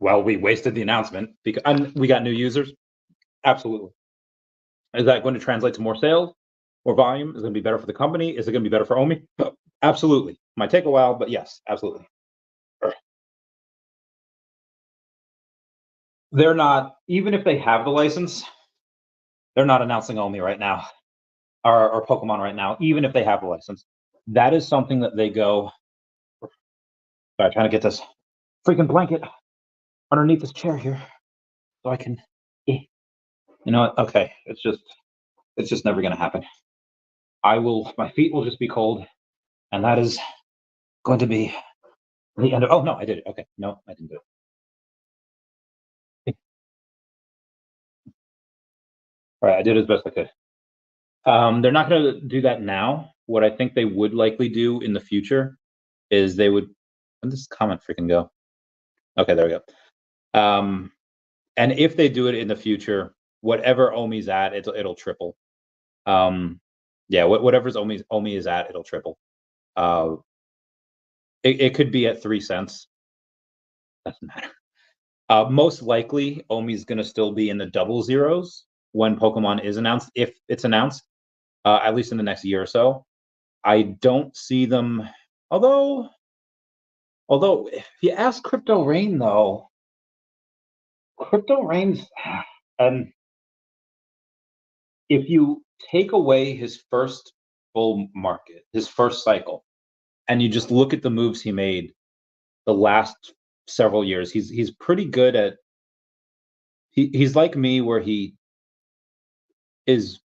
well, we wasted the announcement and we got new users. Absolutely. Is that going to translate to more sales? more volume is going to be better for the company. Is it going to be better for OMI? Absolutely. Might take a while, but yes, absolutely. They're not, even if they have the license, they're not announcing OMI right now, or Pokemon right now, even if they have the license. That is something that they go. Sorry, trying to get this freaking blanket underneath this chair here so I can. You know what? Okay, it's just never gonna happen. My feet will just be cold, and that is going to be the end of. Oh no, I did it. Okay, no, I didn't do it. All right, I did as best I could. They're not going to do that now. What I think they would likely do in the future is they would. When does this comment freaking go? Okay, there we go. And if they do it in the future, whatever OMI's at, it'll triple. Yeah, whatever's OMI is at, it'll triple. It could be at 3 cents. Doesn't matter. Most likely, OMI is going to still be in the double zeros when Pokemon is announced, if it's announced, at least in the next year or so. I don't see them, although if you ask Crypto Rain, though, Crypto Rain's, and if you take away his first bull market, his first cycle, and you just look at the moves he made the last several years, he's pretty good at. He's like me, where he is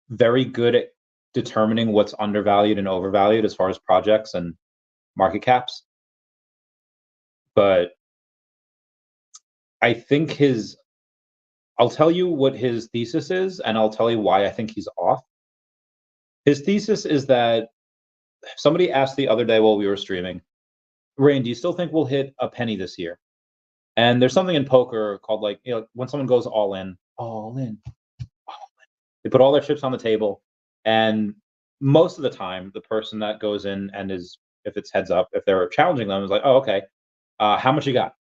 very good at determining what's undervalued and overvalued as far as projects and market caps. But I think I'll tell you what his thesis is, and I'll tell you why I think he's off. His thesis is that somebody asked the other day while we were streaming, Rain, do you still think we'll hit a penny this year? And there's something in poker called, like, when someone goes all in, they put all their chips on the table, and most of the time, the person that goes in and if it's heads up, if they're challenging them, is like, oh, okay, how much you got?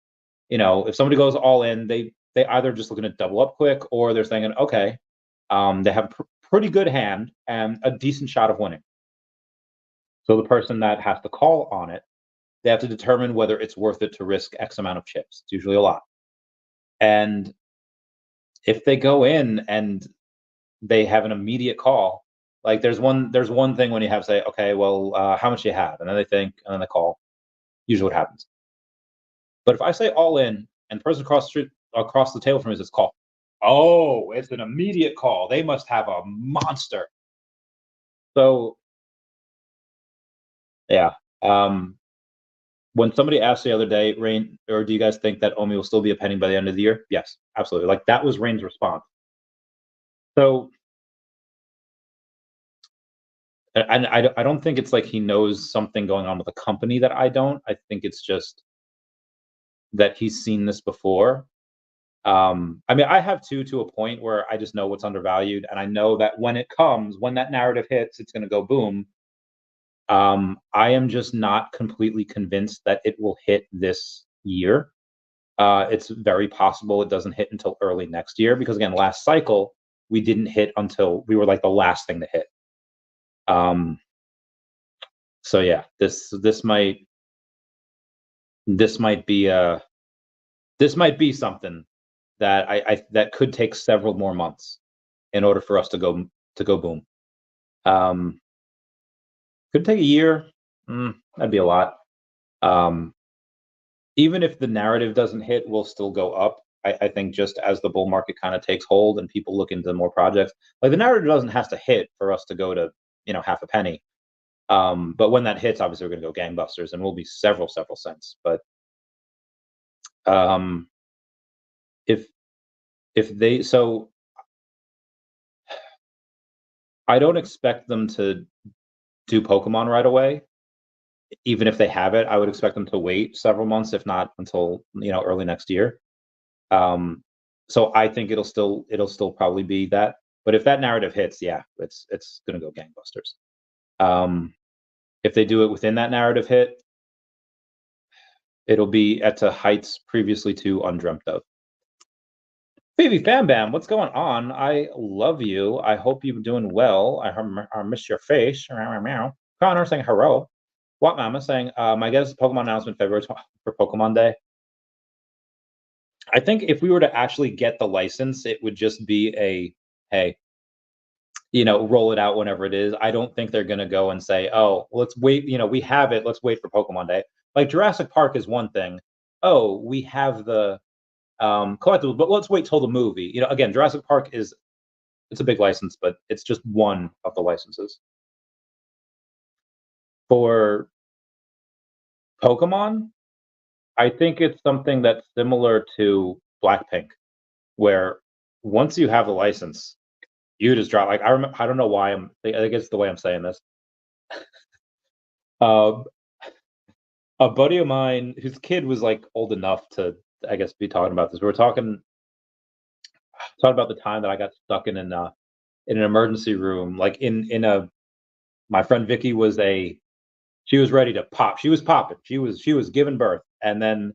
If somebody goes all in, they either just looking to double up quick, or they're thinking, okay, they have a pretty good hand and a decent shot of winning. So the person that has to call on it, they have to determine whether it's worth it to risk X amount of chips. It's usually a lot. And if they go in and they have an immediate call, like there's one thing when you have say, okay, well, how much do you have? And then they think, and then they call. Usually what happens. But if I say all in, and the person across the table from me says call, oh, it's an immediate call. They must have a monster. So, yeah. When somebody asked the other day, Rain, or do you guys think that OMI will still be a penny by the end of the year? Yes, absolutely. Like, that was Rain's response. So, and I don't think it's like he knows something going on with the company that I don't. I think it's just that he's seen this before. I mean, I have to a point where I just know what's undervalued, and I know that when that narrative hits, it's going to go boom. I am just not completely convinced that it will hit this year. It's very possible it doesn't hit until early next year, because again, last cycle we didn't hit until we were like the last thing to hit. So yeah, this might be something that that could take several more months in order for us to go boom. Could take a year. That'd be a lot. Even if the narrative doesn't hit, we'll still go up. I think just as the bull market kind of takes hold and people look into more projects, like the narrative doesn't have to hit for us to go to half a penny. But when that hits, obviously we're going to go gangbusters, and we'll be several cents. But if they I don't expect them to do Pokemon right away. Even if they have it, I would expect them to wait several months, if not until early next year. So I think it'll still probably be that. But if that narrative hits, yeah, it's going to go gangbusters. If they do it within that narrative hit, it'll be at heights previously too undreamt of. Baby Bam Bam, what's going on? I love you. I hope you're doing well. I miss your face. Meow, meow, meow. Connor saying hello. What Mama saying, my guess is Pokemon announcement February for Pokemon Day. I think if we were to actually get the license, it would just be a, hey, roll it out whenever it is. I don't think they're going to go and say, oh, let's wait. We have it. Let's wait for Pokemon Day. Like Jurassic Park is one thing. Oh, we have the collectibles, but let's wait till the movie. Again, Jurassic Park it's a big license, but it's just one of the licenses. For Pokemon, I think it's something that's similar to Blackpink, where once you have the license, you just drop. Like I don't know why I think it's the way I'm saying this. Uh, a buddy of mine whose kid was like old enough to, I guess, be talking about this. We were talking about the time that I got stuck in an emergency room, like in a. My friend Vicky she was ready to pop. She was popping. She was giving birth, and then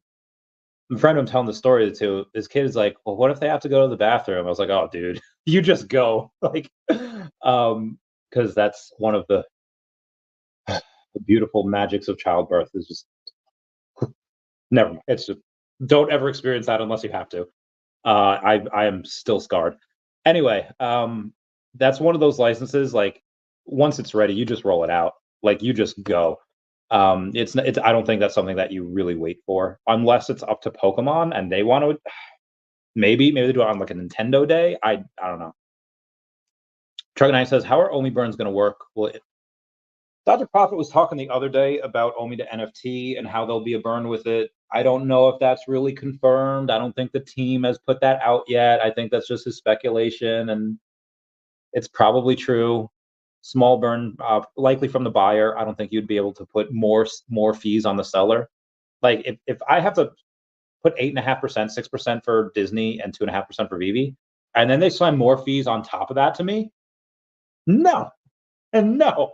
my friend I'm telling the story to, this kid is like, well, what if they have to go to the bathroom? I was like, oh, dude, you just go, like, because that's one of the beautiful magics of childbirth is just never mind. It's just don't ever experience that unless you have to. I am still scarred. Anyway, that's one of those licenses. Like once it's ready, you just roll it out. Like you just go. It's I don't think that's something that you really wait for unless it's up to Pokemon and they want to. Maybe they do it on like a Nintendo day. I don't know. Truck Knight says, "How are OMI burns going to work?" Well, Dr. Profit was talking the other day about OMI to NFT and how there'll be a burn with it. I don't know if that's really confirmed. I don't think the team has put that out yet. I think that's just his speculation, and it's probably true. Small burn, likely from the buyer. I don't think you'd be able to put more fees on the seller. Like if I have to put 8.5%, 6% for Disney, and 2.5% for VeVe, and then they sign more fees on top of that to me, no, and no.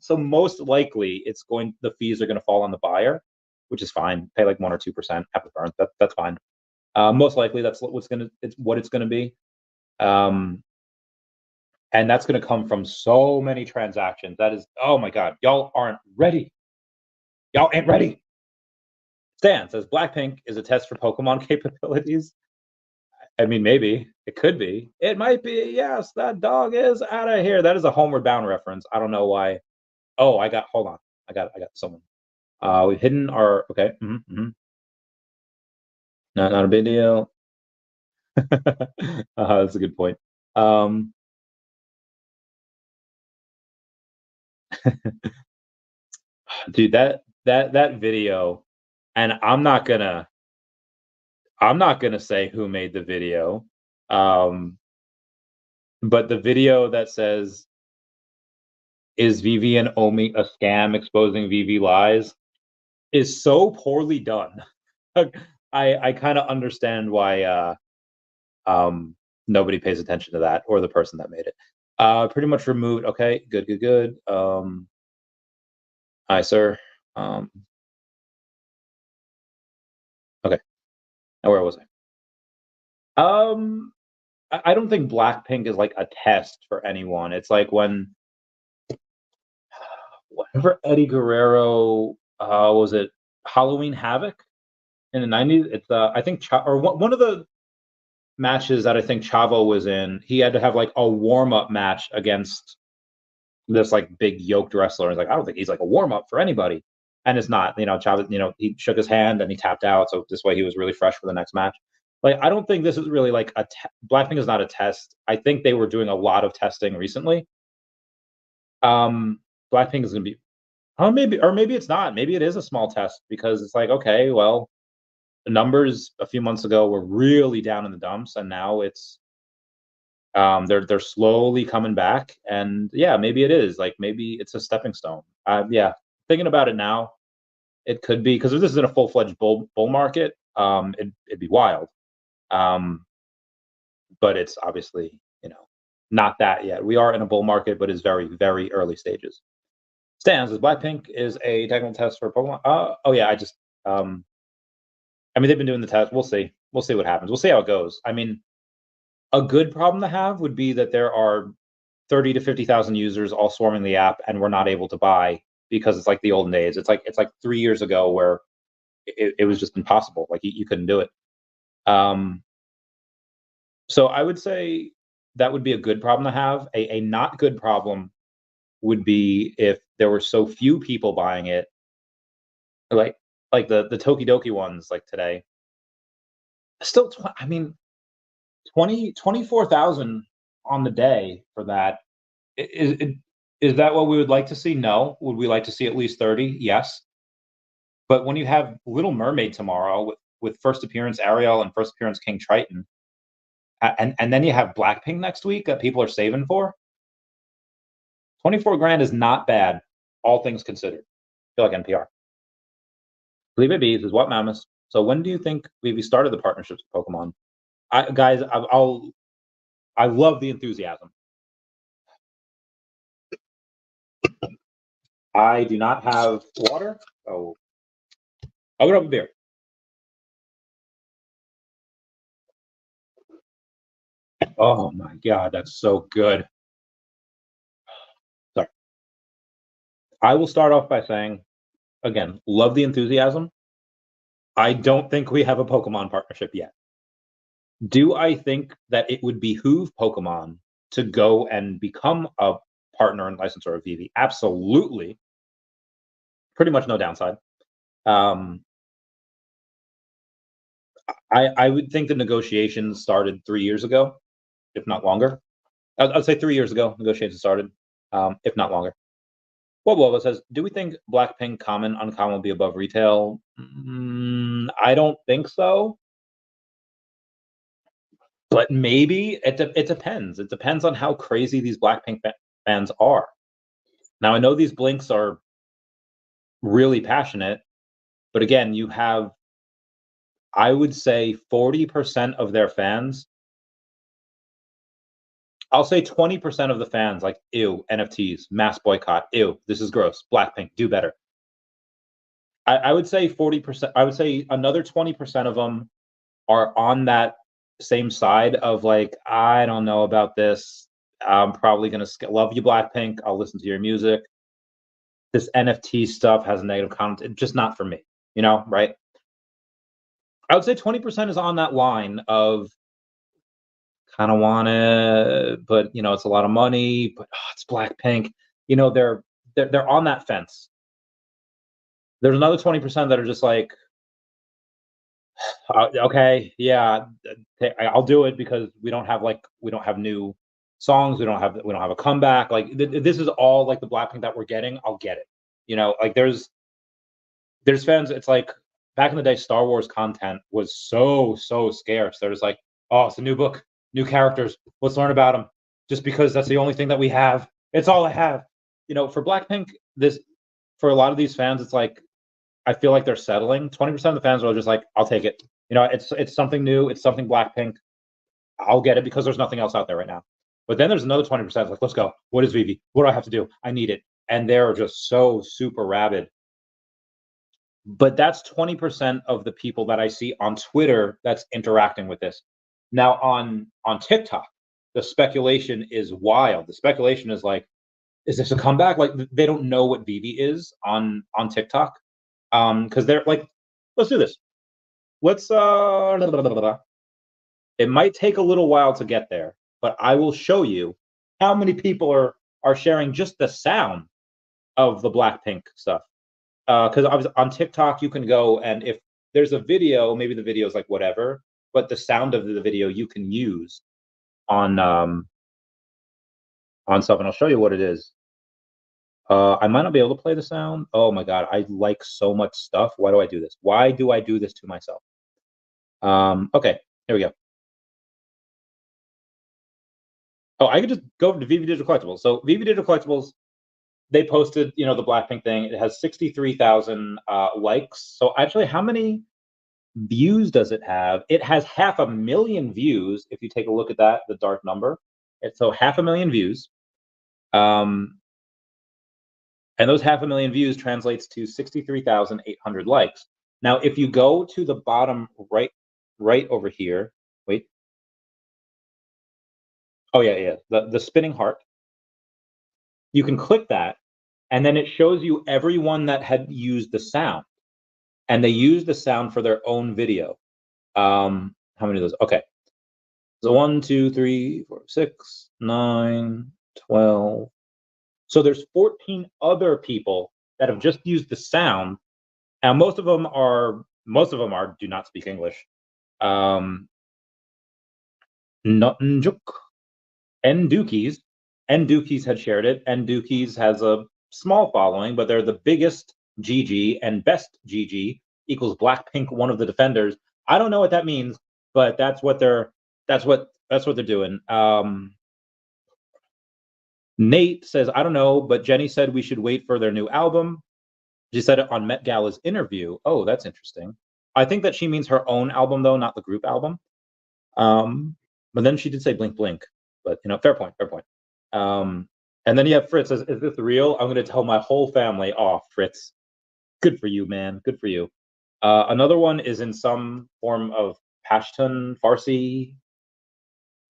So most likely, the fees are going to fall on the buyer, which is fine. Pay like 1 or 2%, have the burn. That's fine. Most likely, that's what it's going to be. And that's going to come from so many transactions. That is, oh my God, y'all aren't ready. Y'all ain't ready. Stan says Blackpink is a test for Pokemon capabilities. I mean, maybe it could be. It might be. Yes, that dog is out of here. That is a Homeward Bound reference. I don't know why. Oh, hold on. I got someone. We've hidden our. Okay. Not a big deal. That's a good point. Dude, that video, and I'm not gonna say who made the video, but the video that says, "Is VeVe and OMI a scam exposing VeVe lies?" is so poorly done. I kind of understand why nobody pays attention to that or the person that made it. Pretty much removed. Okay, good. Hi, sir. Okay, now where was I? I don't think Blackpink is like a test for anyone. It's like whenever Eddie Guerrero was it Halloween Havoc in the 90s. It's I think one of the matches that I think Chavo was in. He had to have like a warm up match against this like big yoked wrestler. He's like, I don't think he's like a warm up for anybody, and it's not. Chavez. He shook his hand and he tapped out, so this way he was really fresh for the next match. Like, I don't think this is really like Blackpink is not a test. I think they were doing a lot of testing recently. Blackpink is going to be, maybe it's not. Maybe it is a small test because it's like, okay, well, the numbers a few months ago were really down in the dumps, and now it's they're slowly coming back. And yeah, maybe it is like maybe it's a stepping stone. Yeah, thinking about it now, it could be because if this isn't a full-fledged bull market, it'd be wild. But it's obviously, not that yet. We are in a bull market, but it's very, very early stages. Stan says Blackpink is a technical test for Pokemon. Oh yeah, I mean, they've been doing the test. We'll see. we'll see what happens. We'll see how it goes. I mean, a good problem to have would be that there are 30 to 50,000 users all swarming the app, and we're not able to buy because it's like the olden days. It's like 3 years ago where it was just impossible. Like you couldn't do it. So I would say that would be a good problem to have. A not good problem would be if there were so few people buying it, like the Tokidoki ones like today. Still, I mean, 24,000 on the day for that. Is that what we would like to see? No. Would we like to see at least 30? Yes. But when you have Little Mermaid tomorrow with first appearance Ariel and first appearance King Triton, and then you have Blackpink next week that people are saving for, 24 grand is not bad, all things considered. I feel like NPR. VeVe Bees is what, Mammoth? So when do you think VeVe started the partnerships with Pokemon? Guys, I love the enthusiasm. I do not have water, so I would have a beer. Oh my god, that's so good. Sorry. I will start off by saying, again, love the enthusiasm. I don't think we have a Pokemon partnership yet. Do I think that it would behoove Pokemon to go and become a partner and licensor of VeVe? Absolutely. Pretty much no downside. I would think the negotiations started 3 years ago, if not longer. I'd say 3 years ago, negotiations started, if not longer. Well, says, do we think Blackpink common, uncommon will be above retail? I don't think so. But maybe it depends. It depends on how crazy these Blackpink fans are. Now, I know these Blinks are really passionate, but again, you have, I would say 40% of their fans. I'll say 20% of the fans like, ew, NFTs, mass boycott, ew, this is gross, Blackpink, do better. I would say 40%, I would say another 20% of them are on that same side of like, I don't know about this. I'm probably going to love you, Blackpink. I'll listen to your music. This NFT stuff has negative content, just not for me, right? I would say 20% is on that line of kind of want it, but it's a lot of money, but it's Blackpink. They're on that fence. There's another 20% that are just like, okay, yeah, I'll do it because we don't have new songs, we don't have a comeback. Like this is all like the Blackpink that we're getting. I'll get it. Like there's fans. It's like back in the day, Star Wars content was so scarce. There's like, oh, it's a new book, new characters. Let's learn about them. Just because that's the only thing that we have. It's all I have. For Blackpink, for a lot of these fans, it's like I feel like they're settling. 20% of the fans are just like, I'll take it. It's something new. It's something Blackpink. I'll get it because there's nothing else out there right now. But then there's another 20% like, let's go. What is VeVe? What do I have to do? I need it. And they're just so super rabid. But that's 20% of the people that I see on Twitter that's interacting with this. Now on TikTok, the speculation is wild. The speculation is like, is this a comeback? Like they don't know what VeVe is on TikTok. Because they're like, let's do this. Let's it might take a little while to get there, but I will show you how many people are sharing just the sound of the Blackpink stuff. Because on TikTok you can go, and if there's a video, maybe the video is like whatever, but the sound of the video you can use on stuff, and I'll show you what it is. I might not be able to play the sound. Oh my god, I like so much stuff. Why do I do this? Why do I do this to myself? Okay, here we go. Oh, I could just go to VeVe Digital Collectibles. So VeVe Digital Collectibles, they posted, the Blackpink thing. It has 63,000 likes. So actually, how many views does it have? It has 500,000 views. If you take a look at that, the dark number. So 500,000 views. And those 500,000 views translates to 63,800 likes. Now, if you go to the bottom right right over here. Wait. Oh yeah. The spinning heart. You can click that, and then it shows you everyone that had used the sound, and they used the sound for their own video. How many of those? Okay. So 1, 2, 3, 4, 6, 9, 12. So there's 14 other people that have just used the sound, and most of them are do not speak English. Nutnjuk and Dookies. And Dookies had shared it, and Dookies has a small following, but they're the biggest GG, and best GG equals Blackpink, one of the defenders. I don't know what that means, but that's what they're doing. Nate says, I don't know, but Jenny said we should wait for their new album. She said it on Met Gala's interview. Oh, that's interesting. I think that she means her own album, though, not the group album. But then she did say Blink Blink. But, fair point. And then you have Fritz says, is this real? I'm going to tell my whole family. Oh, Fritz. Good for you, man. Good for you. Another one is in some form of Pashtun, Farsi,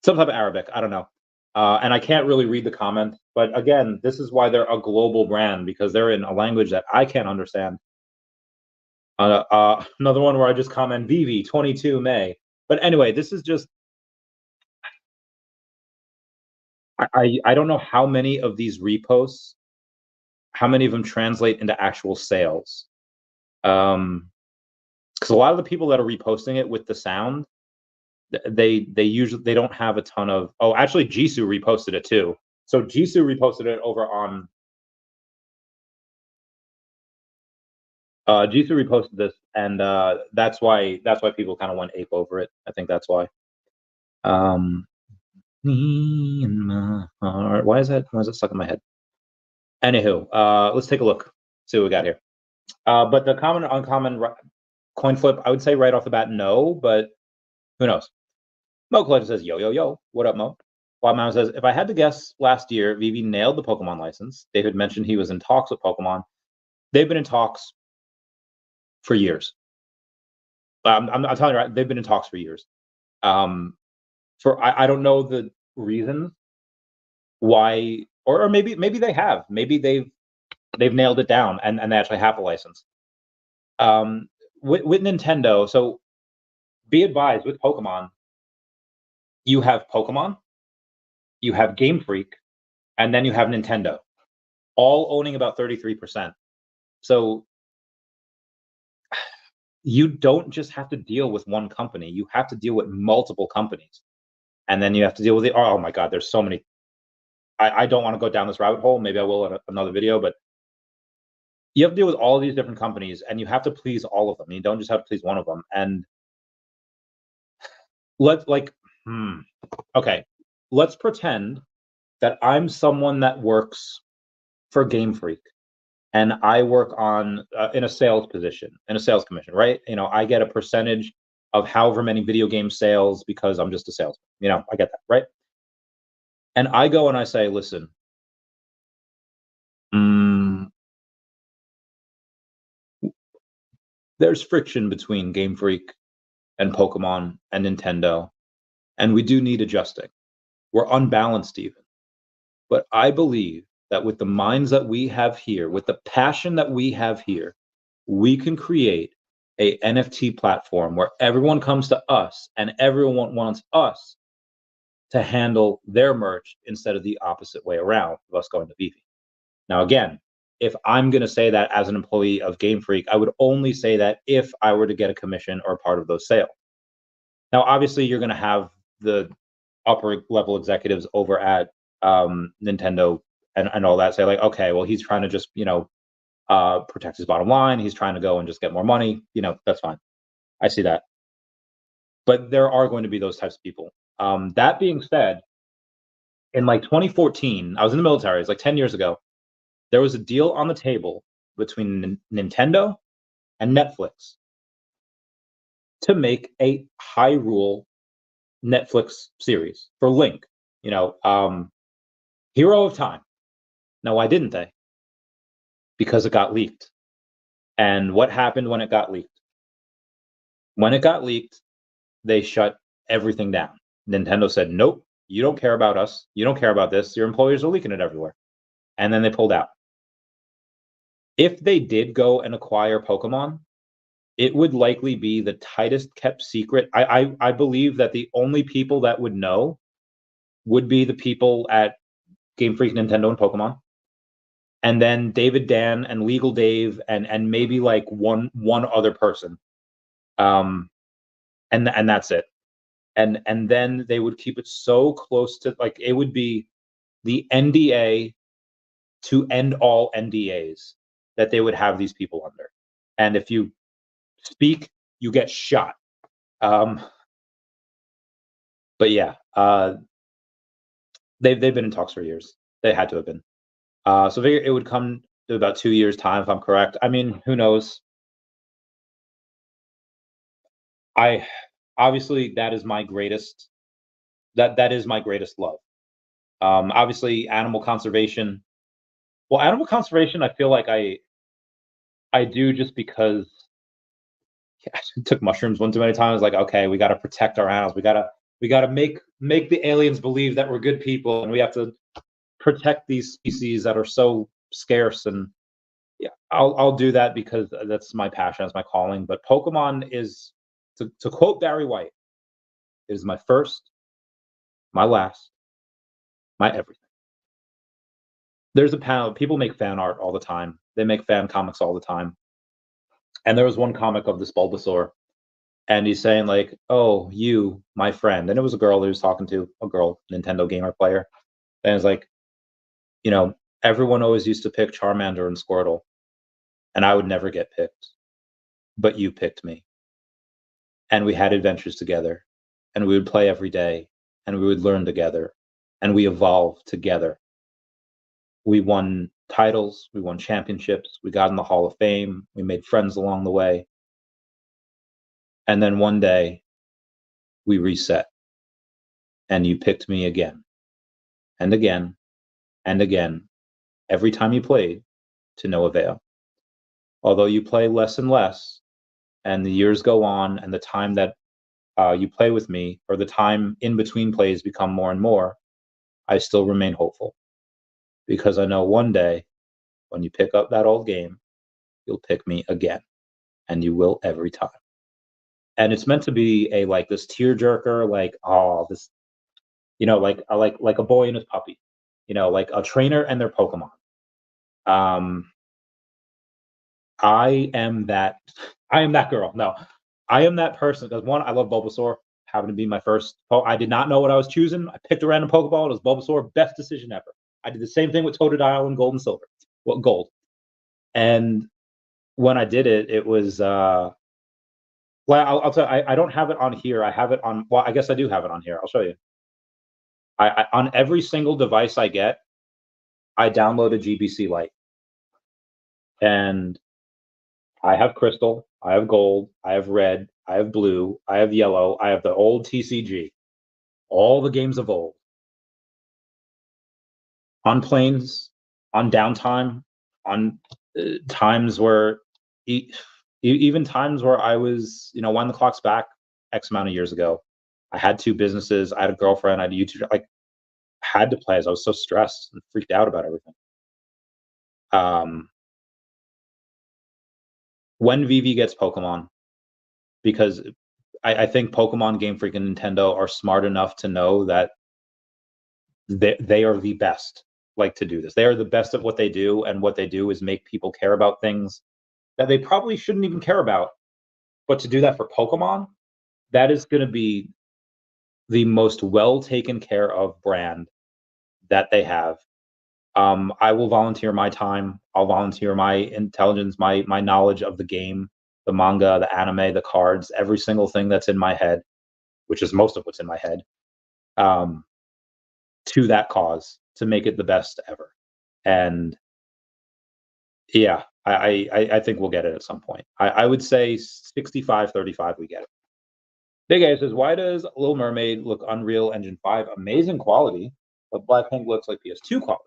some type of Arabic. I don't know. And I can't really read the comment. But again, this is why they're a global brand, because they're in a language that I can't understand. Another one where I just comment VeVe 22 May. But anyway, this is just, I don't know how many of these reposts, how many of them translate into actual sales. Because a lot of the people that are reposting it with the sound, they don't have a ton of. Oh, actually, Jisoo reposted it too. So Jisoo reposted it over on. Jisoo reposted this, and that's why people kind of went ape over it. I think that's why. Me and my heart. Why is it stuck in my head? Anywho, let's take a look. See what we got here. But the common uncommon coin flip, I would say right off the bat, no, but who knows? Mo Collector says, yo, yo, yo. What up, Mo? Wild Mountain says, if I had to guess, last year, VeVe nailed the Pokemon license. David mentioned he was in talks with Pokemon. They've been in talks for years. I'm telling you, right, they've been in talks for years. I don't know the reasons why, or maybe they have. Maybe they've nailed it down and they actually have a license. With Nintendo, so be advised, with Pokemon, you have Pokemon, you have Game Freak, and then you have Nintendo, all owning about 33%. So you don't just have to deal with one company, you have to deal with multiple companies. And then you have to deal with oh my God, there's so many. I don't want to go down this rabbit hole. Maybe I will in another video, but you have to deal with all these different companies, and you have to please all of them. You don't just have to please one of them. And okay, let's pretend that I'm someone that works for Game Freak, and I work on in a sales position, in a sales commission, right? I get a percentage of however many video game sales because I'm just a salesman. I get that, right? And I go and I say, listen, there's friction between Game Freak and Pokemon and Nintendo, and we do need adjusting. We're unbalanced even. But I believe that with the minds that we have here, with the passion that we have here, we can create a NFT platform where everyone comes to us and everyone wants us to handle their merch instead of the opposite way around of us going to VeVe. Now, again, if I'm going to say that as an employee of Game Freak, I would only say that if I were to get a commission or part of those sales. Now, obviously, you're going to have the upper level executives over at Nintendo and all that say like, okay, well, he's trying to just, protect his bottom line. He's trying to go and just get more money. That's fine. I see that. But there are going to be those types of people. That being said, in like 2014, I was in the military. It's like 10 years ago. There was a deal on the table between Nintendo and Netflix to make a Hyrule Netflix series for Link. Hero of Time. Now, why didn't they? Because it got leaked. And what happened when it got leaked? When it got leaked, they shut everything down. Nintendo said, nope, you don't care about us. You don't care about this. Your employers are leaking it everywhere. And then they pulled out. If they did go and acquire Pokemon, it would likely be the tightest kept secret. I believe that the only people that would know would be the people at Game Freak, Nintendo, and Pokemon. And then David Dan and Legal Dave and maybe like one other person. And that's it. And then they would keep it so close to, like, it would be the NDA to end all NDAs that they would have these people under. And if you speak, you get shot. But yeah, they've been in talks for years. They had to have been. So it would come to about 2 years' time, if I'm correct. I mean, who knows? I obviously that is my greatest love. Obviously, animal conservation. Well, animal conservation, I feel like I do just because I took mushrooms one too many times. Like, okay, we got to protect our animals. We gotta make the aliens believe that we're good people, and we have to protect these species that are so scarce. And yeah, I'll do that because that's my passion, that's my calling. But Pokemon is, to quote Barry White, is my first, my last, my everything. There's a panel. People make fan art all the time. They make fan comics all the time. And there was one comic of this Bulbasaur, and he's saying like, "Oh, you, my friend," and it was a girl he was talking to, a girl Nintendo gamer player, and it's like, you know, everyone always used to pick Charmander and Squirtle, and I would never get picked, but you picked me, and we had adventures together, and we would play every day, and we would learn together, and we evolved together. We won titles, we won championships, we got in the Hall of Fame, we made friends along the way, and then one day we reset, and you picked me again and again and again, every time you played, to no avail. Although you play less and less, and the years go on, and the time that you play with me, or the time in between plays, become more and more, I still remain hopeful, because I know one day when you pick up that old game, you'll pick me again, and you will every time. And it's meant to be a, like, this tearjerker, like, oh, this, like a boy and his puppy, like a trainer and their Pokemon. Um, I am that. I am that girl. No, I am that person. Because one, I love Bulbasaur. Happened to be my first. Oh, I did not know what I was choosing. I picked a random Pokeball. It was Bulbasaur. Best decision ever. I did the same thing with Totodile and Gold and Silver. Well, Gold. And when I did it, it was. Well, I'll tell you, I don't have it on here. I have it on. Well, I guess I do have it on here. I'll show you. On every single device I get, I download a GBC Lite, and I have Crystal, I have Gold, I have Red, I have Blue, I have Yellow, I have the old TCG, all the games of old. On planes, on downtime, on times where, even times where I was, when the clock's back X amount of years ago, I had 2 businesses, I had a girlfriend, I had a YouTube, like, had to play as I was so stressed and freaked out about everything. When VeVe gets Pokemon, because I think Pokemon, Game Freak, and Nintendo are smart enough to know that they are the best, like, to do this. They are the best at what they do, and what they do is make people care about things that they probably shouldn't even care about. But to do that for Pokemon, that is going to be the most well taken care of brand that they have. I will volunteer my time. I'll volunteer my intelligence, my knowledge of the game, the manga, the anime, the cards, every single thing that's in my head, which is most of what's in my head, to that cause, to make it the best ever. And yeah, I think we'll get it at some point. I would say 65-35 we get it. Big A says, why does Little Mermaid look Unreal Engine 5? Amazing quality, but Blackpink looks like PS2 quality.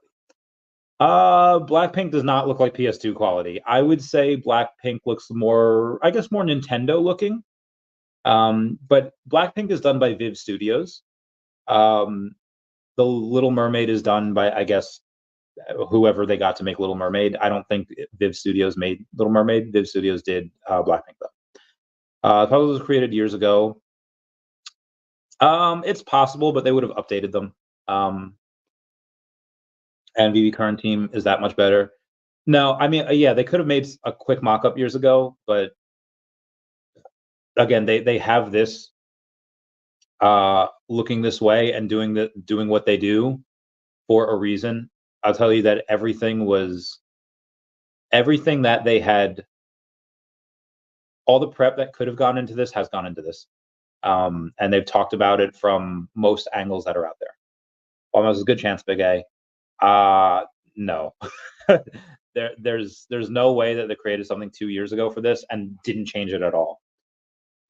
Blackpink does not look like PS2 quality. I would say Blackpink looks more, I guess, more Nintendo looking. But Blackpink is done by VeVe Studios. The Little Mermaid is done by, I guess, whoever they got to make Little Mermaid. I don't think VeVe Studios made Little Mermaid. VeVe Studios did Blackpink though. Probably was created years ago. It's possible, but they would have updated them. And VeVe current team is that much better. No, I mean, yeah, they could have made a quick mock-up years ago, but again, they have this looking this way and doing what they do for a reason. I'll tell you that everything that they had, all the prep that could have gone into this has gone into this. And they've talked about it from most angles that are out there. Almost a good chance, Big A. No. there's no way that they created something 2 years ago for this and didn't change it at all.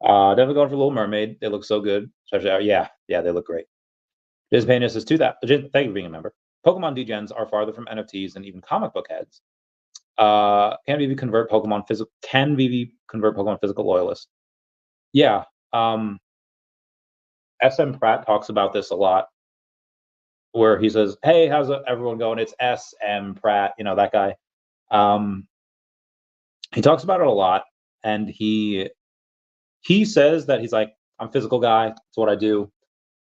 Definitely going for Little Mermaid. They look so good. Especially, yeah, they look great. Disney says to that. Thank you for being a member. Pokemon degens are farther from NFTs than even comic book heads. Can VeVe convert Pokemon physical? Can VeVe convert Pokemon physical loyalists? Yeah. SM Pratt talks about this a lot, where he says, "Hey, how's everyone going? It's SM Pratt, you know, that guy." He talks about it a lot, and he says that he's like, "I'm a physical guy. It's what I do."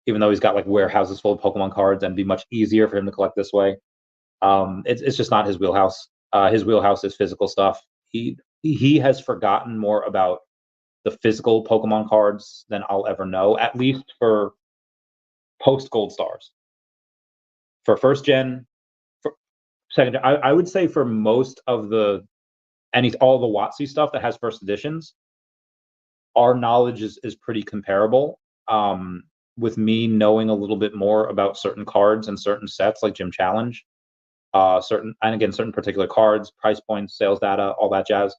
Even though he's got like warehouses full of Pokemon cards, and it'd be much easier for him to collect this way. It's just not his wheelhouse. His wheelhouse is physical stuff. He has forgotten more about the physical Pokemon cards than I'll ever know, at least for post Gold Stars. For first gen, for second gen, I would say for most of all the WotC stuff that has first editions, our knowledge is pretty comparable. With me knowing a little bit more about certain cards and certain sets like Gym Challenge, certain particular cards, price points, sales data, all that jazz.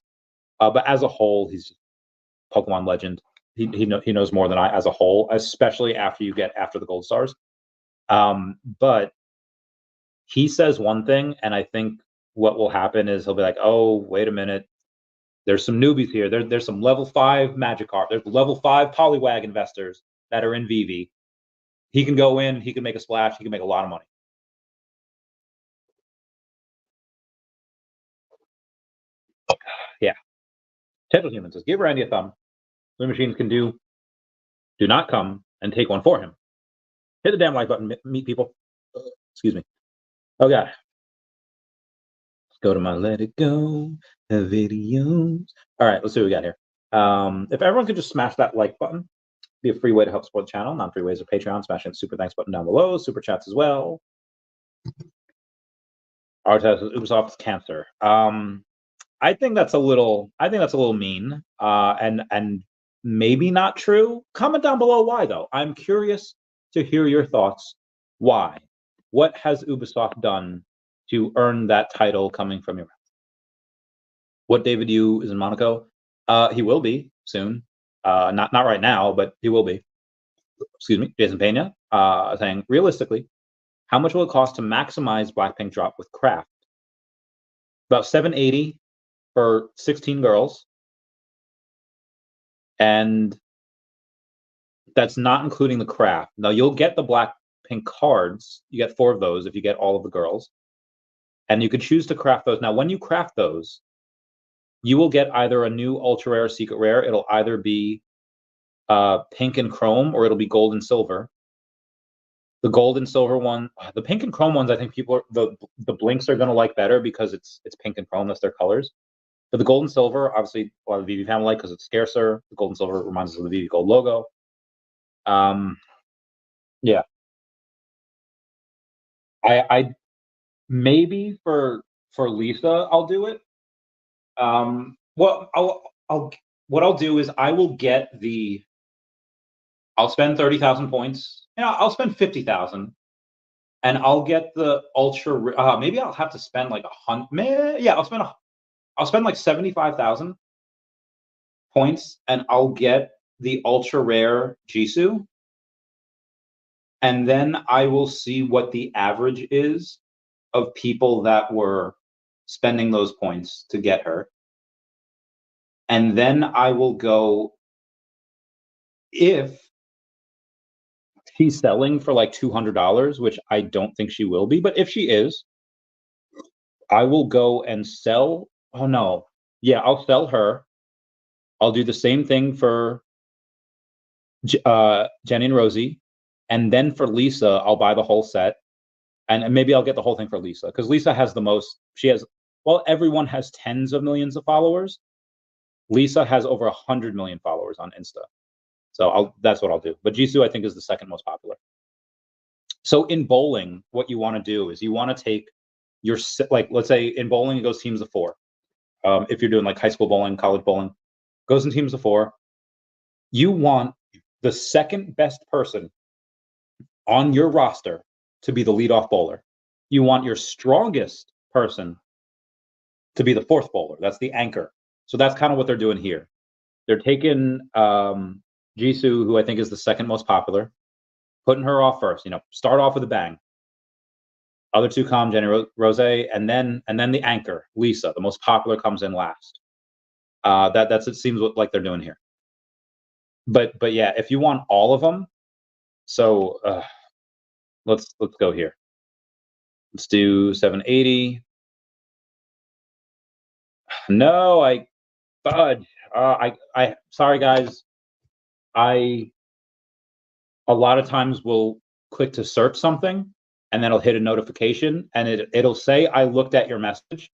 But as a whole, he's Pokemon legend. He knows more than I as a whole, especially after the Gold Stars. But he says one thing, and I think what will happen is he'll be like, "Oh, wait a minute. There's some newbies here. There's some level 5 Magikarp. There's level 5 Poliwag investors that are in VeVe. He can go in. He can make a splash. He can make a lot of money." Yeah. Temple Human says, "Give Randy a thumb. Blue machines can do not come and take one for him. Hit the damn like button, meet people." Excuse me. Okay. Let's go to my Let It Go videos. All right, let's see what we got here. If everyone could just smash that like button, be a free way to help support the channel. Non-free ways are Patreon, smashing the super thanks button down below, super chats as well. Advertises Ubisoft cancer. I think that's a little mean, and maybe not true. Comment down below why though. I'm curious to hear your thoughts. Why? What has Ubisoft done to earn that title coming from your mouth? What David Yu is in Monaco? He will be soon. Not right now, but he will be. Excuse me, Jason Pena saying, realistically, how much will it cost to maximize Blackpink drop with craft? About $780 for 16 girls, and that's not including the craft. Now you'll get the Blackpink cards. You get 4 of those if you get all of the girls, and you can choose to craft those. Now, when you craft those, you will get either a new ultra rare, secret rare. It'll either be pink and chrome, or it'll be gold and silver. The gold and silver one, the pink and chrome ones, I think people are the blinks are gonna like better because it's pink and chrome. That's their colors. But the gold and silver, obviously, a lot of the VeVe family like because it's scarcer. The gold and silver reminds us of the VeVe gold logo. Yeah. I maybe for Lisa, I'll do it. What I'll do is I'll spend 30,000 points. I'll spend 50,000, and I'll get the ultra. Maybe I'll have to spend like 100. Yeah, I'll spend like 75,000 points, and I'll get the ultra rare Jisoo, and then I will see what the average is of people that were spending those points to get her, and then I will go if she's selling for like $200, which I don't think she will be, but if she is, I will go and sell. Oh no, yeah, I'll sell her. I'll do the same thing for Jenny and Rosie, and then for Lisa, I'll buy the whole set, and maybe I'll get the whole thing for Lisa because Lisa has the most. She has, well, everyone has tens of millions of followers. Lisa has over 100 million followers on Insta, so that's what I'll do. But Jisoo, I think, is the second most popular. So in bowling, what you want to do is you want to take your, like, let's say in bowling it goes teams of four. If you're doing like high school bowling, college bowling, goes in teams of four. You want the second best person on your roster to be the leadoff bowler. You want your strongest person to be the fourth bowler. That's the anchor. So that's kind of what they're doing here. They're taking Jisoo, who I think is the second most popular, putting her off first. Start off with a bang. Other two come, Jenny, Rose, and then the anchor, Lisa, the most popular, comes in last. That's it seems like they're doing here. But yeah, if you want all of them, so let's go here. Let's do 780. No, I fudge. I sorry guys. I a lot of times will click to search something, and then I'll hit a notification, and it'll say I looked at your message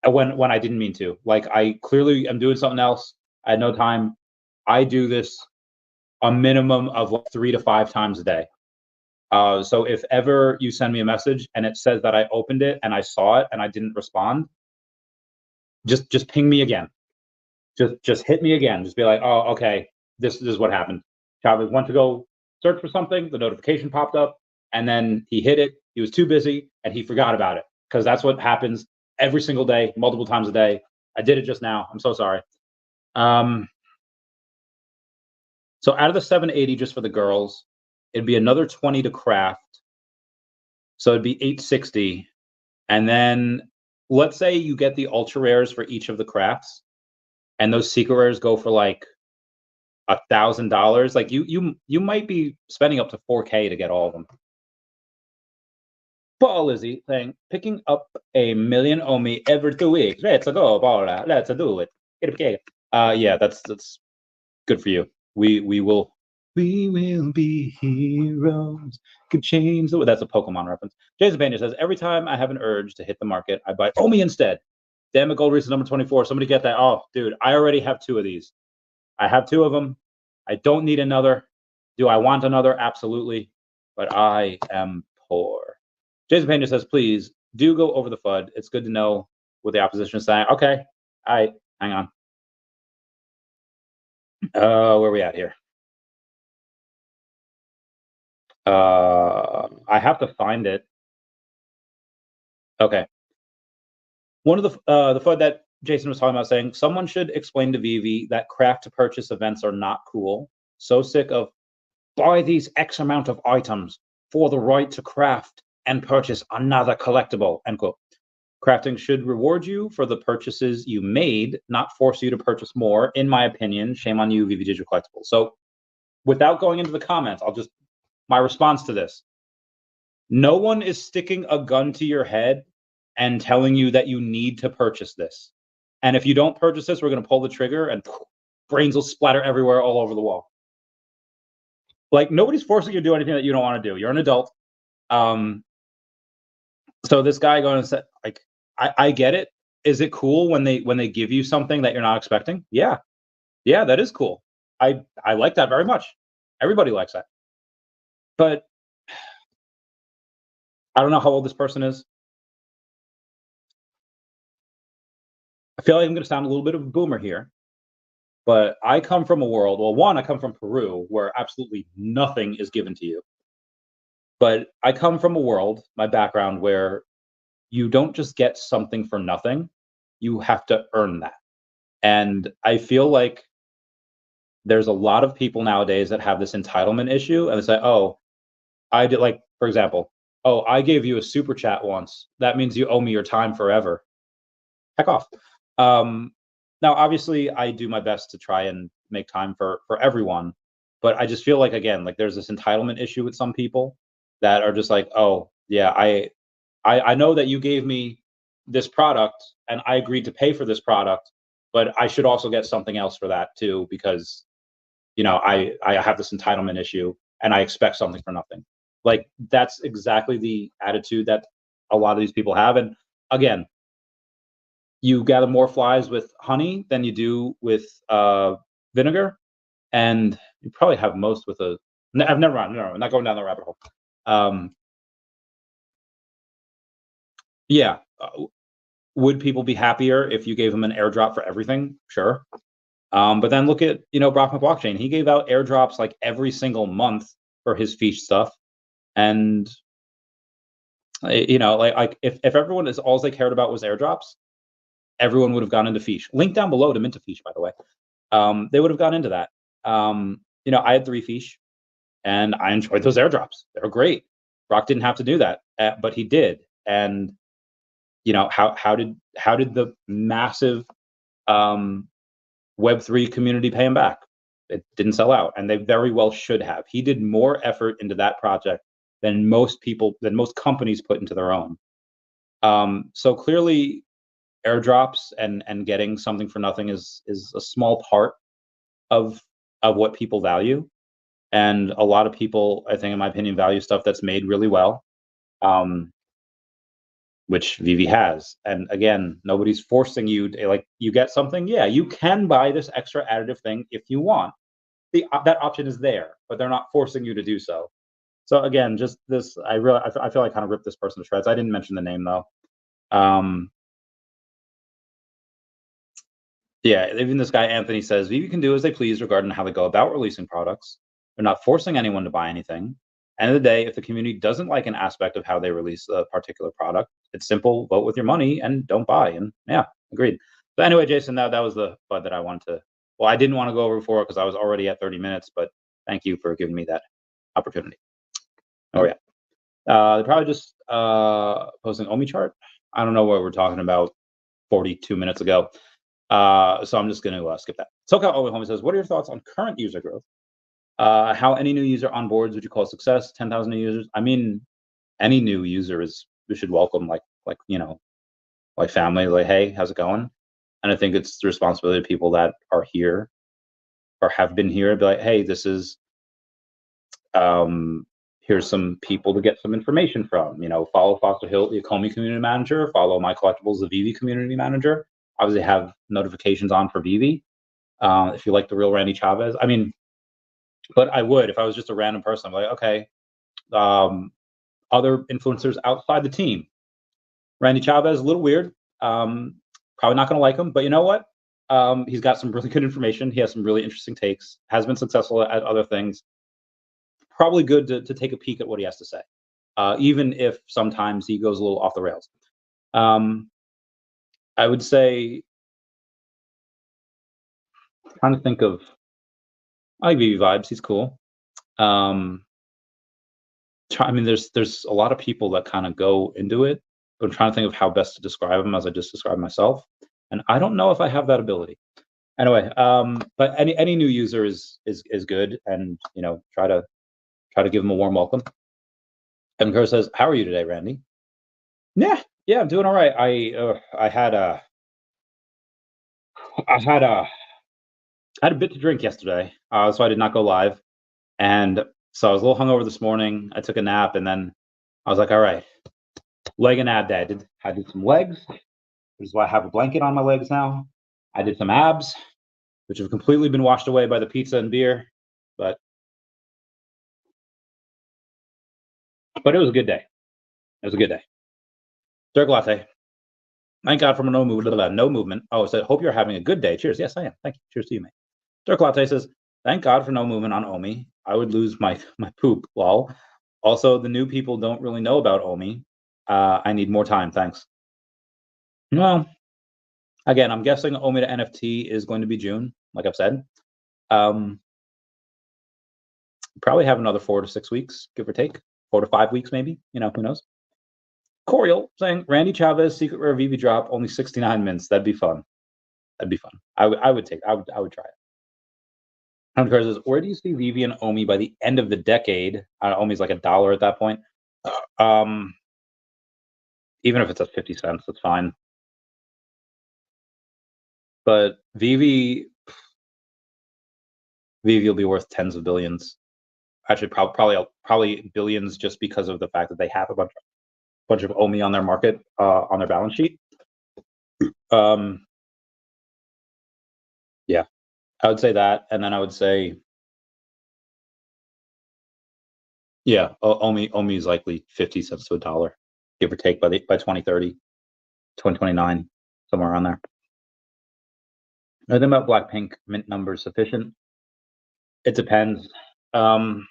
when I didn't mean to. Like, I clearly am doing something else. I had no time. I do this a minimum of like 3 to 5 times a day. So if ever you send me a message and it says that I opened it and I saw it and I didn't respond, just ping me again. Just hit me again. Just be like, oh, okay, this is what happened. Chavez went to go search for something, the notification popped up, and then he hit it. He was too busy and he forgot about it, because that's what happens every single day, multiple times a day. I did it just now. I'm so sorry. So out of the 780 just for the girls, it'd be another 20 to craft. So it'd be 860. And then let's say you get the ultra rares for each of the crafts, and those secret rares go for like $1,000. Like you might be spending up to 4K to get all of them. Paul Lizzie saying, picking up a million OMI every 2 weeks. Let's go, Paula. Let's do it. Yeah, that's good for you. We will be heroes. Could change the. That's a Pokemon reference. Jason Pena says, every time I have an urge to hit the market, I buy OMI instead. Damn it, Gold Reese number 24. Somebody get that. Oh, dude, I already have 2 of these. I have 2 of them. I don't need another. Do I want another? Absolutely. But I am poor. Jason Pena says, please do go over the FUD. It's good to know what the opposition is saying. Okay. All right. Hang on. Where are we at here? I have to find it. Okay. One of the FUD that Jason was talking about, saying someone should explain to VeVe that craft to purchase events are not cool. So sick of buy these X amount of items for the right to craft and purchase another collectible, end quote. Crafting should reward you for the purchases you made, not force you to purchase more. In my opinion, shame on you, VeVe Digital Collectibles. So without going into the comments, my response to this. No one is sticking a gun to your head and telling you that you need to purchase this. And if you don't purchase this, we're going to pull the trigger and brains will splatter everywhere all over the wall. Like, nobody's forcing you to do anything that you don't want to do. You're an adult. So this guy going to say, like, I get it. Is it cool when they give you something that you're not expecting? Yeah, that is cool. I like that very much. Everybody likes that. But I don't know how old this person is. I feel like I'm going to sound a little bit of a boomer here, but I come from a world. Well, one, I come from Peru, where absolutely nothing is given to you. But I come from a world, my background, where you don't just get something for nothing. You have to earn that. And I feel like there's a lot of people nowadays that have this entitlement issue, and they say, oh, I did, like, for example, oh, I gave you a super chat once. That means you owe me your time forever. Heck off. Now, obviously, I do my best to try and make time for everyone, but I just feel like, again, like there's this entitlement issue with some people that are just like, oh yeah, I know that you gave me this product and I agreed to pay for this product, but I should also get something else for that too because I have this entitlement issue and I expect something for nothing. Like that's exactly the attitude that a lot of these people have. And again, you gather more flies with honey than you do with vinegar, and you probably have most with a. I've never mind. No, I'm not going down the rabbit hole. Um, yeah, would people be happier if you gave them an airdrop for everything? Sure. But then look at Brock Blockchain. He gave out airdrops like every single month for his Feesh stuff, and like if everyone is all they cared about was airdrops, everyone would have gone into Feesh. Link down below to mint a Feesh, by the way. They would have gone into that. I had 3 Feesh, and I enjoyed those airdrops. They were great. Brock didn't have to do that, but he did. And how did the massive Web3 community pay him back? It didn't sell out, and they very well should have. He did more effort into that project than most companies put into their own. So clearly, airdrops and getting something for nothing is a small part of what people value, and a lot of people, I think, in my opinion, value stuff that's made really well, which VeVe has. And again, nobody's forcing you to, like, you get something, yeah, you can buy this extra additive thing if you want. That option is there, but they're not forcing you to do so. So again, just this, I feel like I kind of ripped this person to shreds. I didn't mention the name though. Yeah, even this guy Anthony says VeVe can do as they please regarding how they go about releasing products. They're not forcing anyone to buy anything. End of the day, if the community doesn't like an aspect of how they release a particular product, it's simple: vote with your money and don't buy. And yeah, agreed. But anyway, Jason, that was the bud that I wanted to. Well, I didn't want to go over before because I was already at 30 minutes, but thank you for giving me that opportunity. Oh yeah, they're probably just posting OMI chart. I don't know what we're talking about 42 minutes ago. So I'm just going to skip that. SoCal Owen Home says, what are your thoughts on current user growth? How any new user onboards would you call success? 10,000 new users? I mean, any new user we should welcome like family, like, hey, how's it going? And I think it's the responsibility of people that are here or have been here to be like, hey, this is, here's some people to get some information from. Follow Foster Hill, the Ecomi community manager. Follow My Collectibles, the VeVe community manager. Obviously, have notifications on for VeVe. If you like the real Randy Chavez, I mean, but I would if I was just a random person. I'm like, okay, other influencers outside the team. Randy Chavez, a little weird. Probably not going to like him, but you know what? He's got some really good information. He has some really interesting takes. Has been successful at other things. Probably good to take a peek at what he has to say, even if sometimes he goes a little off the rails. I would say, trying to think of, I like VeVe Vibes. He's cool. I mean, there's a lot of people that kind of go into it, but I'm trying to think of how best to describe them as I just described myself, and I don't know if I have that ability. Anyway, but any new user is good, and try to give them a warm welcome. Evan Kerr says, "How are you today, Randy?" Yeah, I'm doing all right. I had a bit to drink yesterday, so I did not go live, and so I was a little hungover this morning. I took a nap, and then I was like, all right, leg and ab day. I did some legs, which is why I have a blanket on my legs now. I did some abs, which have completely been washed away by the pizza and beer, but it was a good day. It was a good day. Dirk Latte. Thank God for no movement. Oh, it said, hope you're having a good day. Cheers. Yes, I am. Thank you. Cheers to you, mate. Dirk Latte says, thank God for no movement on OMI. I would lose my poop. Lol. Also, the new people don't really know about OMI. I need more time. Thanks. Well, again, I'm guessing OMI to NFT is going to be June, like I've said. Probably have another 4 to 6 weeks, give or take. 4 to 5 weeks, maybe. Who knows? Coriel saying, Randy Chavez, secret rare VeVe drop, only 69 mints. That'd be fun. That'd be fun. I would take. I would try it. And says, where do you see VeVe and OMI by the end of the decade? OMI's like $1 at that point. Um, even if it's at 50 cents, that's fine. But VeVe will be worth tens of billions. Actually, probably billions, just because of the fact that they have a bunch of OMI on their market, on their balance sheet. Yeah, I would say that, and then I would say, yeah, OMI is likely 50 cents to $1, give or take, by 2030, 2029, somewhere around there. I think about Blackpink mint numbers sufficient. It depends. For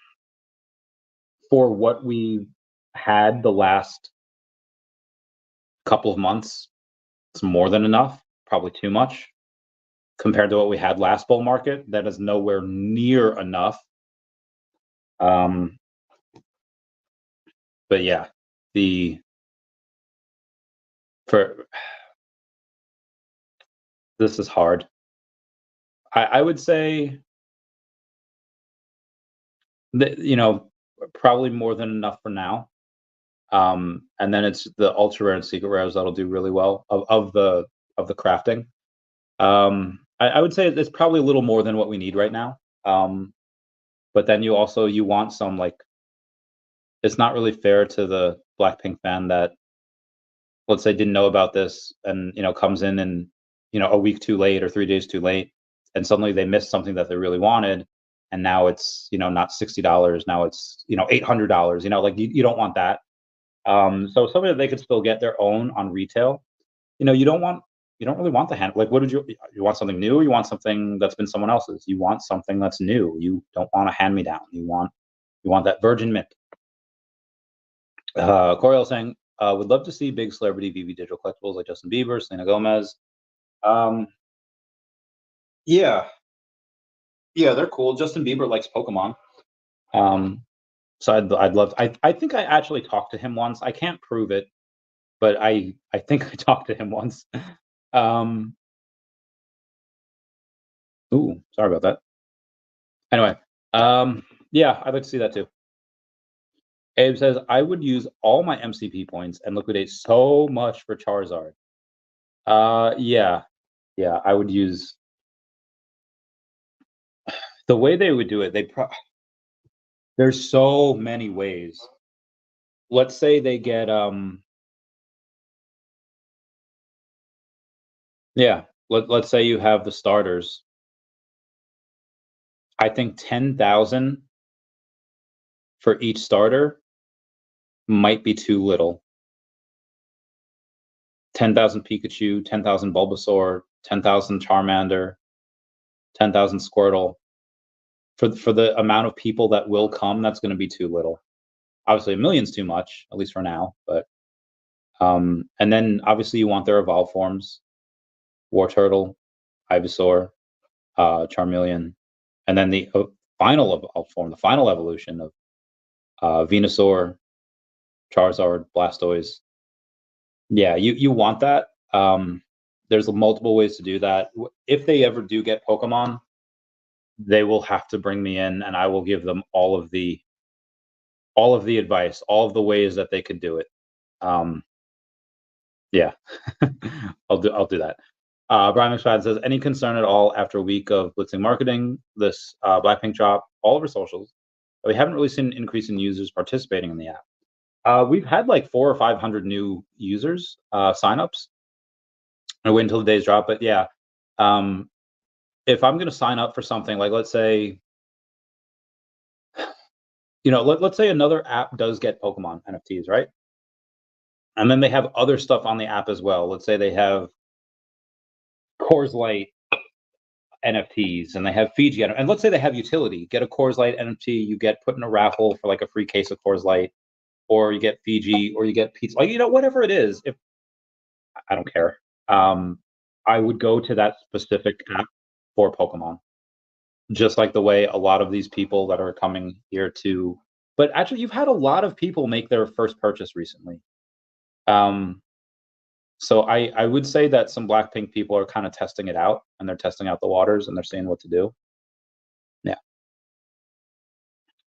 what we had the last couple of months, it's more than enough. Probably too much compared to what we had last bull market. That is nowhere near enough. But yeah, this is hard. I would say that, probably more than enough for now. And then it's the ultra rare and secret rares that'll do really well of the crafting. I would say it's probably a little more than what we need right now. But then you want some, like, it's not really fair to the Blackpink fan that, let's say, didn't know about this and comes in and a week too late or 3 days too late, and suddenly they missed something that they really wanted, and now it's not $60, now it's $800. Like, you don't want that. So something that they could still get their own on retail. You don't really want the hand. Like, what did you want? Something new? You want something that's been someone else's? You want something that's new. You don't want a hand me down. You want that virgin mint. Coriel saying, would love to see big celebrity VeVe digital collectibles like Justin Bieber, Selena Gomez. Yeah, they're cool. Justin Bieber likes Pokemon. So I'd love. I think I actually talked to him once. I can't prove it, but I think I talked to him once. Ooh, sorry about that. Anyway, yeah, I'd like to see that too. Abe says, I would use all my MCP points and liquidate so much for Charizard. Yeah, I would use the way they would do it. There's so many ways. Let's say they get yeah. Let's say you have the starters. I think 10,000 for each starter might be too little. 10,000 Pikachu, 10,000 Bulbasaur, 10,000 Charmander, 10,000 Squirtle. For the amount of people that will come, that's going to be too little. Obviously, 1 million's too much, at least for now. But and then obviously you want their evolved forms: Wartortle, Ivysaur, Charmeleon, and then the final evolved form, the final evolution of Venusaur, Charizard, Blastoise. Yeah, you want that. There's multiple ways to do that. If they ever do get Pokemon, they will have to bring me in, and I will give them all of the advice, all of the ways that they could do it. Yeah, I'll do that. Brian McFadden says, any concern at all after a week of blitzing marketing, this Blackpink drop all over socials? We haven't really seen an increase in users participating in the app. We've had like 400 or 500 new users signups. I wait until the day's drop, but yeah, if I'm going to sign up for something, like, let's say, let's say another app does get Pokemon NFTs, right? And then they have other stuff on the app as well. Let's say they have Coors Light NFTs and they have Fiji, and let's say they have utility. Get a Coors Light NFT, you get put in a raffle for like a free case of Coors Light, or you get Fiji, or you get pizza, like, whatever it is. If I don't care, I would go to that specific app for Pokemon, just like the way a lot of these people that are coming here to. But actually, you've had a lot of people make their first purchase recently. So I would say that some Blackpink people are kind of testing it out, and they're testing out the waters, and they're seeing what to do. Yeah.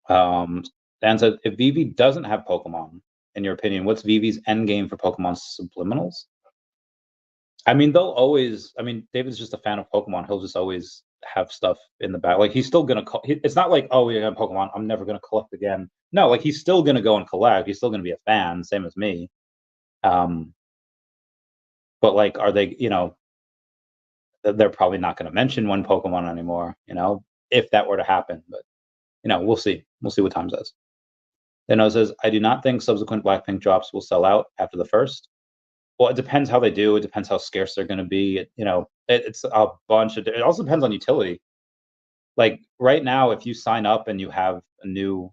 Dan said, if VeVe doesn't have Pokemon, in your opinion, what's VeVe's end game for Pokemon subliminals? I mean, they'll always. I mean, David's just a fan of Pokemon. He'll just always have stuff in the back. Like he's still gonna. It's not like, oh, we have Pokemon, I'm never gonna collect again. No, like he's still gonna go and collect. He's still gonna be a fan, same as me. But like, are they? They're probably not gonna mention one Pokemon anymore. If that were to happen, but we'll see. We'll see what time says. Then it says, I do not think subsequent Blackpink drops will sell out after the first. Well, it depends how they do. It depends how scarce they're going to be. It's a bunch of. It also depends on utility. Like right now, if you sign up and you have a new,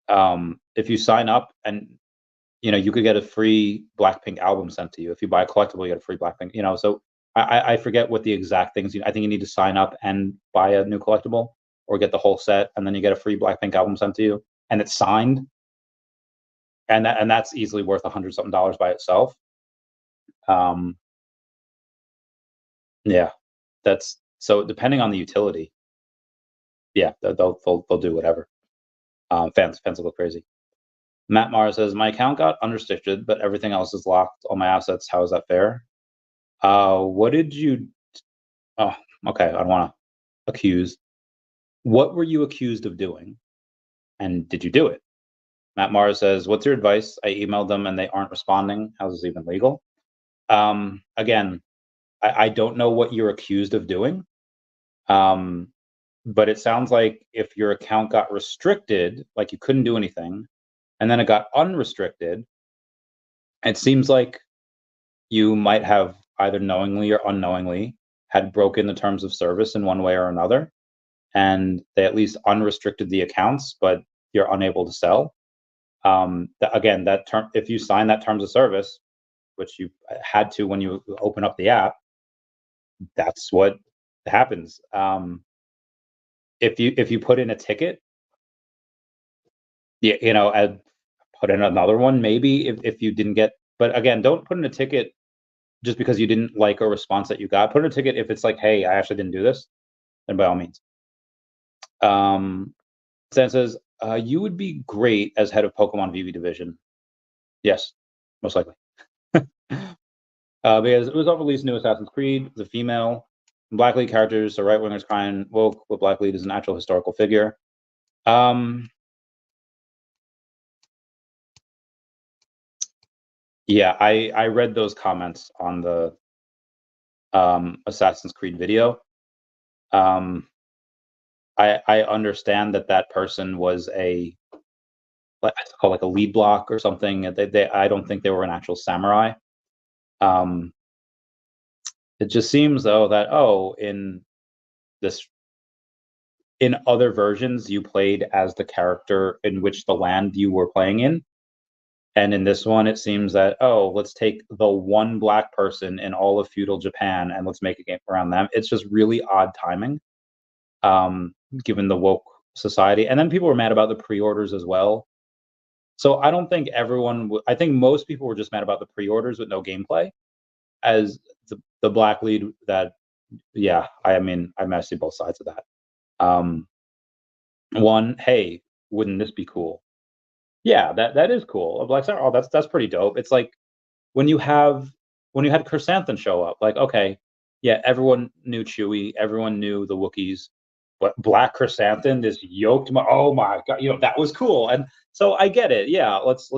if you sign up and you could get a free Blackpink album sent to you. If you buy a collectible, you get a free Blackpink. So I forget what the exact things. I think you need to sign up and buy a new collectible, or get the whole set, and then you get a free Blackpink album sent to you, and it's signed, and that's easily worth $100-something by itself. Yeah, that's so depending on the utility. Yeah, they'll do whatever. Fans will go crazy. Matt Mara says, my account got unrestricted, but everything else is locked. All my assets. How is that fair? What did you? Oh, okay. I don't want to accuse. What were you accused of doing? And did you do it? Matt Mara says, what's your advice? I emailed them and they aren't responding. How is this even legal? Again, I don't know what you're accused of doing. But it sounds like if your account got restricted, like you couldn't do anything, and then it got unrestricted, it seems like you might have either knowingly or unknowingly had broken the terms of service in one way or another, and they at least unrestricted the accounts, but you're unable to sell. Again, that term, if you sign that terms of service, which you had to when you open up the app, that's what happens. If you put in a ticket, I'd put in another one maybe if you didn't get. But again, don't put in a ticket just because you didn't like a response that you got. Put in a ticket if it's like, hey, I actually didn't do this, then by all means. Stan says, you would be great as head of Pokemon VeVe division. Yes, most likely. Because Ubisoft released new Assassin's Creed, the female Black Lead characters, so right wingers crying woke, but Black Lead is an actual historical figure. Yeah, I read those comments on the Assassin's Creed video. I understand that person was it's called like a lead block or something. I don't think they were an actual samurai. It just seems though that in other versions you played as the character in which the land you were playing in. And in this one, it seems that, let's take the one black person in all of feudal Japan and let's make a game around them. It's just really odd timing, given the woke society. And then people were mad about the pre-orders as well. So I don't think I think most people were just mad about the pre-orders with no gameplay, as the Black Lead that, yeah, I see both sides of that. One, hey, wouldn't this be cool? Yeah, that is cool. A Black Samurai, that's pretty dope. It's like when you had Chrysanthemum show up, like, okay, yeah, everyone knew Chewie, everyone knew the Wookiees, but Black Chrysanthemum, this yoked, oh my god, that was cool. And so I get it. Yeah, let's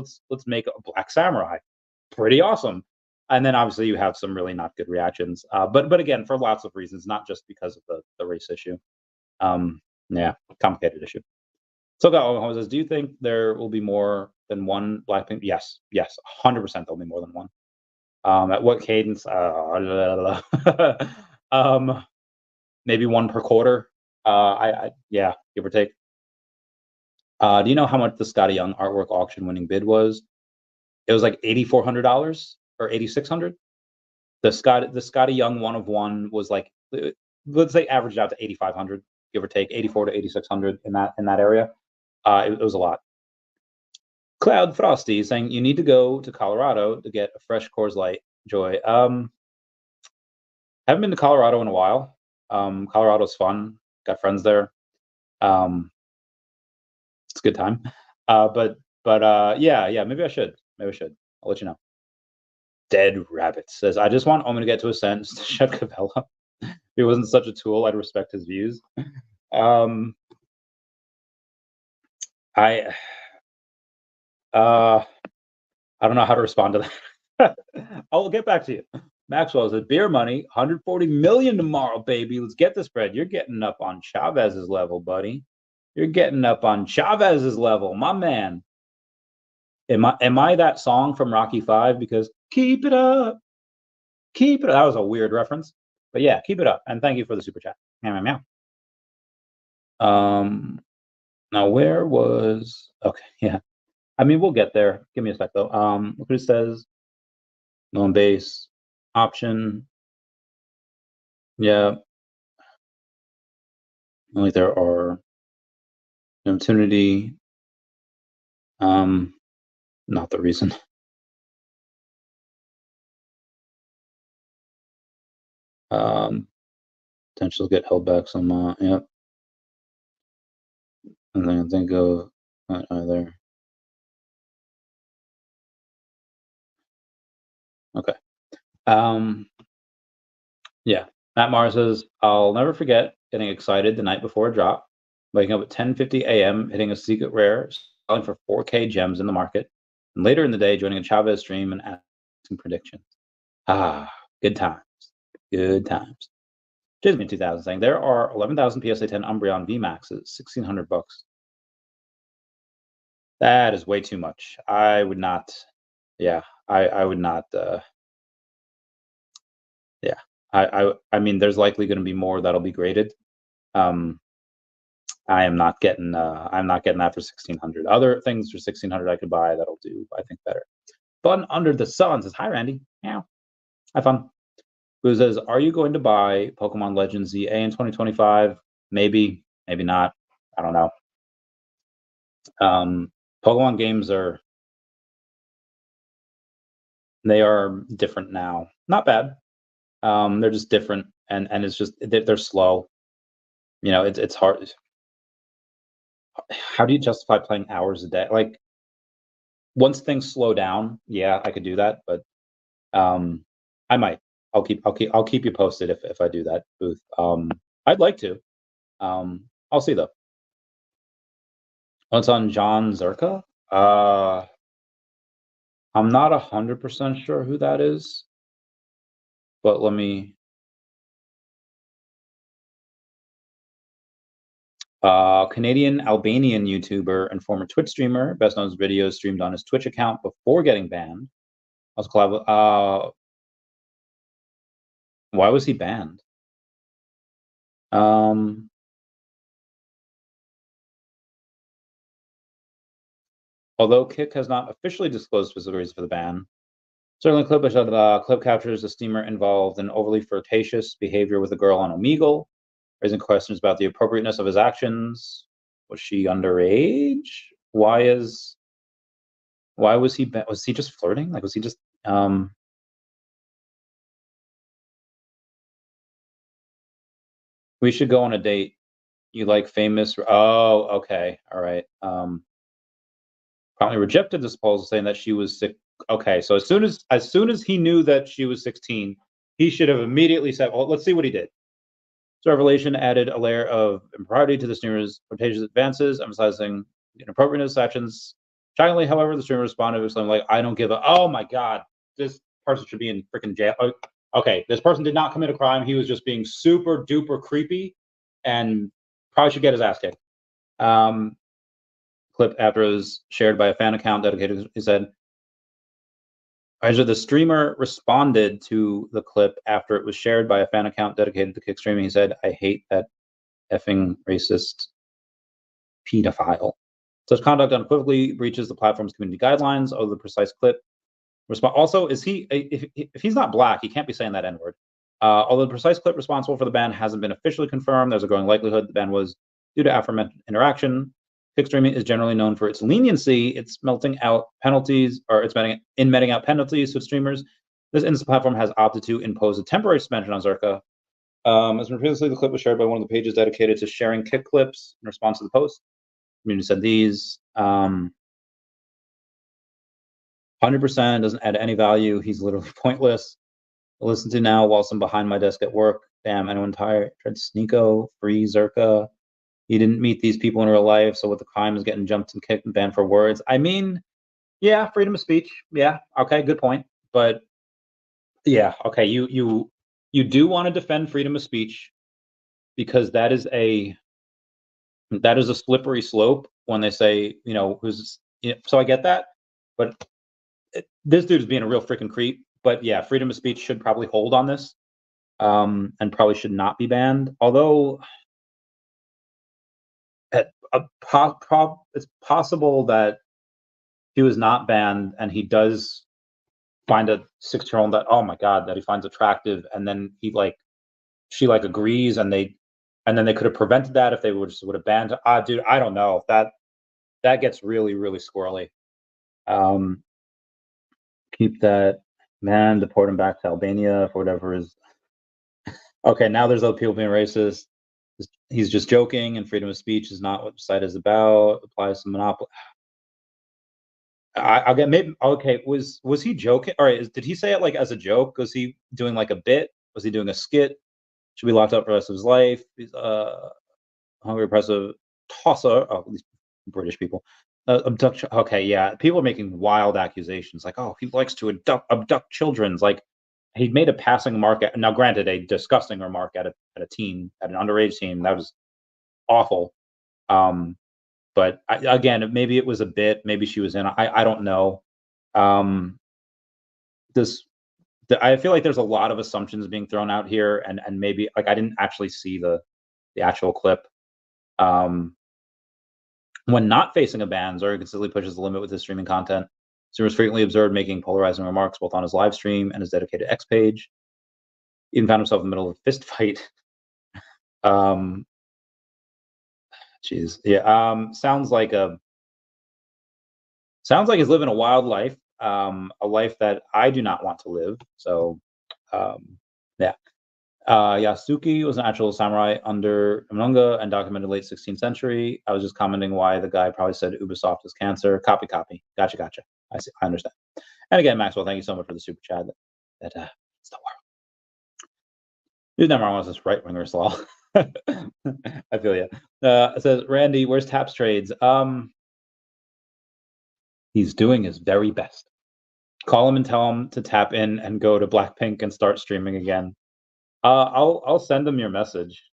make a Black Samurai, pretty awesome. And then obviously you have some really not good reactions, but again, for lots of reasons, not just because of the race issue. Yeah, complicated issue. So says, do you think there will be more than one Blackpink? Yes, 100% there'll be more than one. At what cadence? Maybe one per quarter. Yeah, give or take. Do you know how much the Scotty Young artwork auction winning bid was? It was like $8,400 or $8,600. The Scotty Young 1 of 1 was like, let's say averaged out to 8,500, give or take, 84 to 8,600 in that area. It was a lot. Cloud Frosty saying you need to go to Colorado to get a fresh Coors Light. Joy. Haven't been to Colorado in a while. Colorado's fun. Got friends there. It's a good time. Yeah, maybe I should. Maybe I should. I'll let you know. Dead Rabbit says, I just want Omen to get to a sentence to shut Cabela. If he wasn't such a tool, I'd respect his views. I don't know how to respond to that. I'll get back to you. Maxwell said, beer money, 140 million tomorrow, baby. Let's get this bread. You're getting up on Chavez's level, buddy. You're getting up on Chavez's level, my man. Am I that song from Rocky V? Because keep it up. Keep it up. That was a weird reference. But yeah, keep it up. And thank you for the super chat. Meow, meow, meow. Now where was, okay, yeah. I mean, we'll get there. Give me a sec though. Look what it says. Loan base, option. Yeah. Only there are opportunity. Not the reason. Potential get held back some. Yep. And then I think of either. Okay. Yeah. Matt Mars says, I'll never forget getting excited the night before a drop, waking up at 10:50 a.m., hitting a secret rare, selling for 4K gems in the market, and later in the day joining a Chavez stream and asking predictions. Good times. Good times. Jasmine 2000 saying there are 11,000 PSA 10 Umbreon VMAXs, $1,600. That is way too much. I would not. Yeah, I would not. Yeah, I mean, there's likely going to be more that'll be graded. I am not getting. I'm not getting that for 1,600. Other things for 1,600 I could buy that'll do, I think, better. Fun under the sun says, hi Randy. Yeah, have fun. Who says, are you going to buy Pokemon Legends ZA in 2025? Maybe, maybe not. I don't know. Pokemon games are different now. Not bad. They're just different, and it's just they're slow. You know, it's hard. How do you justify playing hours a day? Like, once things slow down, yeah, I could do that, but I might. I'll keep you posted if I do that, Booth. I'd like to. I'll see though. What's on John Zerka? I'm not 100% sure who that is, but let me. Canadian Albanian YouTuber and former Twitch streamer, best known as videos streamed on his Twitch account before getting banned. Also collab. Why was he banned? Although Kick has not officially disclosed specific reasons for the ban, certainly clip captures a streamer involved in overly flirtatious behavior with a girl on Omegle, raising questions about the appropriateness of his actions. Was she underage? Why was he? Was he just flirting? Like, was he just? We should go on a date. You like famous? Oh, okay, all right. Probably rejected this proposal, saying that she was sick. Okay, so as soon as he knew that she was 16, he should have immediately said, "Well, let's see what he did." So revelation added a layer of impropriety to the streamer's flirtatious advances, emphasizing inappropriateness actions. Shockingly, however, the streamer responded with something like, "I don't give a." Oh my god, this person should be in freaking jail. Okay, this person did not commit a crime. He was just being super duper creepy, and probably should get his ass kicked. Clip after it was shared by a fan account dedicated, he said, the streamer responded to the clip after it was shared by a fan account dedicated to kick streaming. He said, I hate that effing racist pedophile. Such conduct unequivocally breaches the platform's community guidelines. The precise clip. Also, is he, if he's not black, he can't be saying that N-word. Although the precise clip responsible for the ban hasn't been officially confirmed, there's a growing likelihood the ban was due to aforementioned interaction. Kick streaming is generally known for its leniency. It's meting out penalties to streamers This instant platform has opted to impose a temporary suspension on Zerka. As previously, the clip was shared by one of the pages dedicated to sharing kick clips in response to the post. Community said these 100% doesn't add any value. He's literally pointless. I'll listen to now whilst I'm behind my desk at work. Damn, anyone tired? Tried Sneeko, free Zerka. He didn't meet these people in real life, so what the crime is getting jumped and kicked and banned for words. I mean, yeah, freedom of speech. Yeah, okay, good point. But yeah, okay, you do want to defend freedom of speech because that is a slippery slope when they say, who's, so I get that, but this dude is being a real freaking creep. But yeah, freedom of speech should probably hold on this, and probably should not be banned. Although it's possible that he was not banned and he does find a 6-year-old that, oh my god, that he finds attractive, and then she agrees, and then they could have prevented that if they would have banned. Dude, I don't know. That gets really, really squirrely. Keep that man, deport him back to Albania for whatever is. Okay, now there's other people being racist. He's just joking, and freedom of speech is not what the site is about. Applies to monopoly. I'll get maybe okay. Was he joking? All right, did he say it as a joke? Was he doing a bit? Was he doing a skit? Should be locked up for the rest of his life. He's hungry, oppressive tosser. Oh, these British people. Abduction. Okay, yeah. People are making wild accusations oh, he likes to abduct children. He made a passing remark. Now, granted, a disgusting remark at a teen, at an underage teen. That was awful. But again, maybe it was a bit. Maybe she was in. I don't know. I feel like there's a lot of assumptions being thrown out here, and maybe I didn't actually see the actual clip. When not facing a ban, Zerka consistently pushes the limit with his streaming content. Streamers frequently observed making polarizing remarks both on his live stream and his dedicated X page. He even found himself in the middle of a fist fight. Jeez, yeah. Sounds like he's living a wild life, a life that I do not want to live. So, yeah. Yasuki was an actual samurai under Mnunga and documented late 16th century. I was just commenting why the guy probably said Ubisoft is cancer. Copy. Gotcha. I see. I understand. And again, Maxwell, thank you so much for the super chat. It's the world. You've never wants this right winger slaw. I feel you. It says Randy, where's Taps Trades? He's doing his very best. Call him and tell him to tap in and go to Blackpink and start streaming again. I'll send him your message.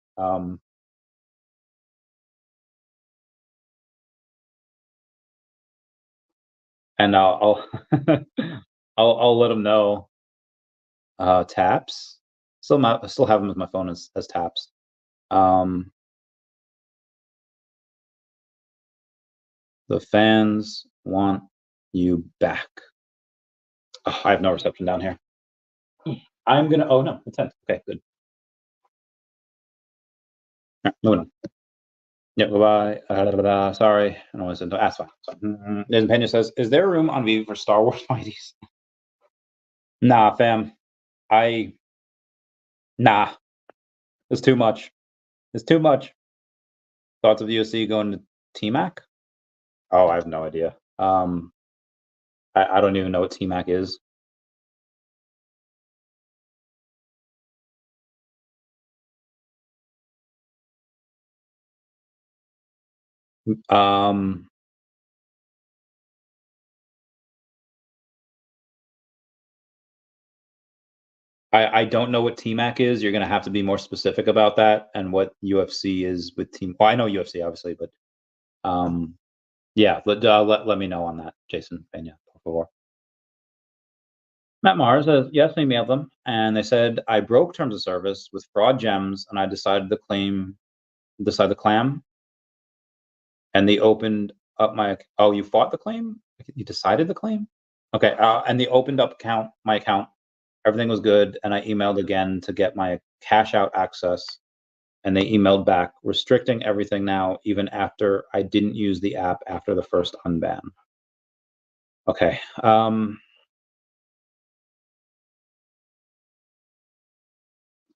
And I'll I'll let him know. Taps. Still have him as my phone as Taps. The fans want you back. Oh, I have no reception down here. I'm gonna. Oh no, the 10th. Okay, good. All right, moving on. Yeah, bye-bye. Sorry, I don't want to ask. There's Pena says, "Is there room on VeVe for Star Wars Mighties?" Nah, fam. Nah. It's too much. It's too much. Thoughts of USC going to TMAC? Oh, I have no idea. I don't even know what TMAC is. I don't know what TMAC is. You're gonna have to be more specific about that and what UFC is with team. Well, I know UFC obviously, but yeah, let me know on that, Jason Pena, por favor. Matt Mars says, yes, we mailed them, and they said I broke terms of service with fraud gems, and I decided to clam, and they opened up my. Oh, you fought the claim? You decided the claim? Okay, and they opened up my account. Everything was good, and I emailed again to get my cash out access, and they emailed back restricting everything now, even after I didn't use the app after the first unban. Okay.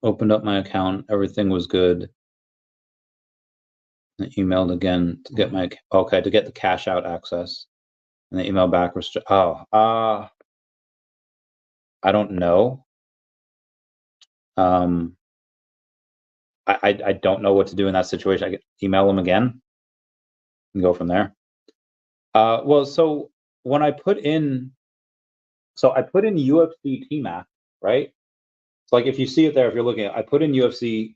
Opened up my account. Everything was good. I emailed again to get my to get the cash out access. And the email back was I don't know. Um, I don't know what to do in that situation. I could email them again and go from there. Well, so when I put in, UFC TMAC, right? So like if you see it there, if you're looking at, I put in UFC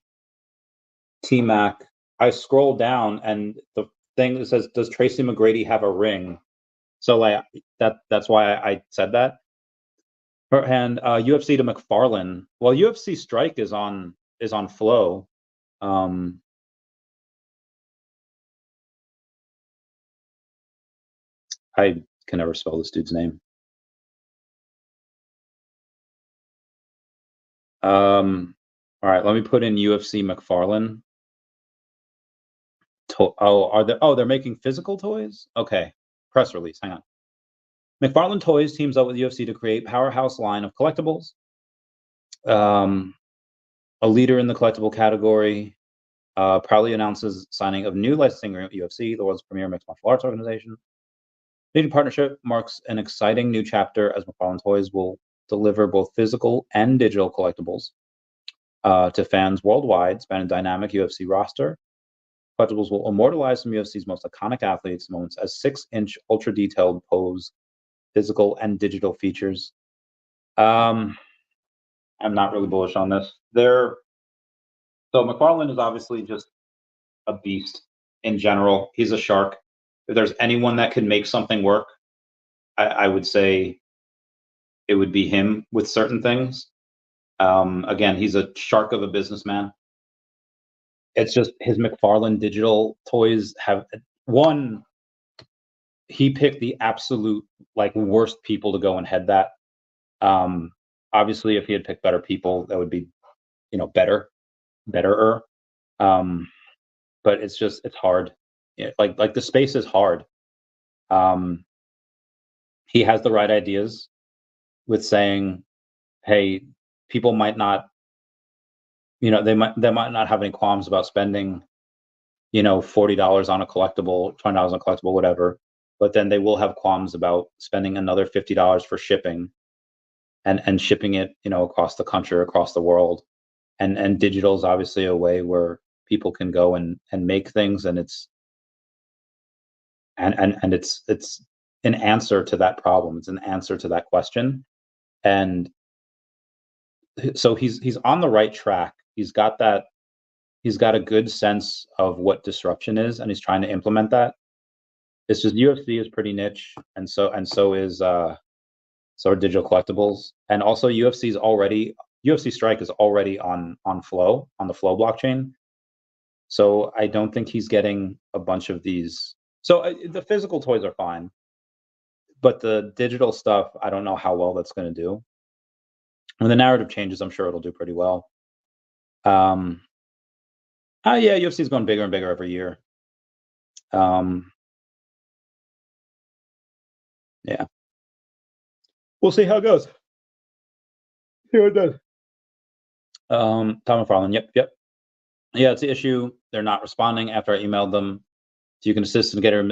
TMAC. I scroll down and the thing that says, "Does Tracy McGrady have a ring?" So like that's why I said that. And UFC to McFarlane. Well, UFC Strike is on Flow. Um, I can never spell this dude's name. All right, let me put in UFC McFarlane. They're making physical toys? Okay. Press release. Hang on. McFarlane Toys teams up with UFC to create powerhouse line of collectibles. Um, a leader in the collectible category, proudly announces signing of new licensing agreement with UFC, the world's premier mixed martial arts organization. Leading partnership marks an exciting new chapter as McFarlane Toys will deliver both physical and digital collectibles to fans worldwide, spanning a dynamic UFC roster. Collectibles will immortalize some UFC's most iconic athletes' moments as 6-inch ultra detailed pose, physical and digital features. I'm not really bullish on this. So McFarlane is obviously just a beast in general. He's a shark. If there's anyone that could make something work, I would say it would be him with certain things. Again, he's a shark of a businessman. It's just his McFarlane digital toys have one. He picked the absolute like worst people to go and head that. Um, Obviously, if he had picked better people, that would be, betterer. Um, but it's hard. Yeah, like the space is hard. Um, he has the right ideas with saying, "Hey, people might not, they might not have any qualms about spending, $40 on a collectible, $20 on a collectible, whatever, but then they will have qualms about spending another $50 for shipping and shipping it, across the country, across the world. And digital is obviously a way where people can go and make things, and it's an answer to that problem. It's an answer to that question. And so he's on the right track. He's got a good sense of what disruption is, and he's trying to implement that. It's just UFC is pretty niche, so are digital collectibles, and also UFC Strike is already on Flow, on the Flow blockchain. So I don't think he's getting a bunch of these. So the physical toys are fine, but the digital stuff, I don't know how well that's going to do. When the narrative changes, I'm sure it'll do pretty well. Um, yeah, UFC is going bigger and bigger every year. Yeah, we'll see how it goes. See how it does. Tom McFarlane. Yep. Yeah, it's the issue. They're not responding after I emailed them. So you can assist and get her.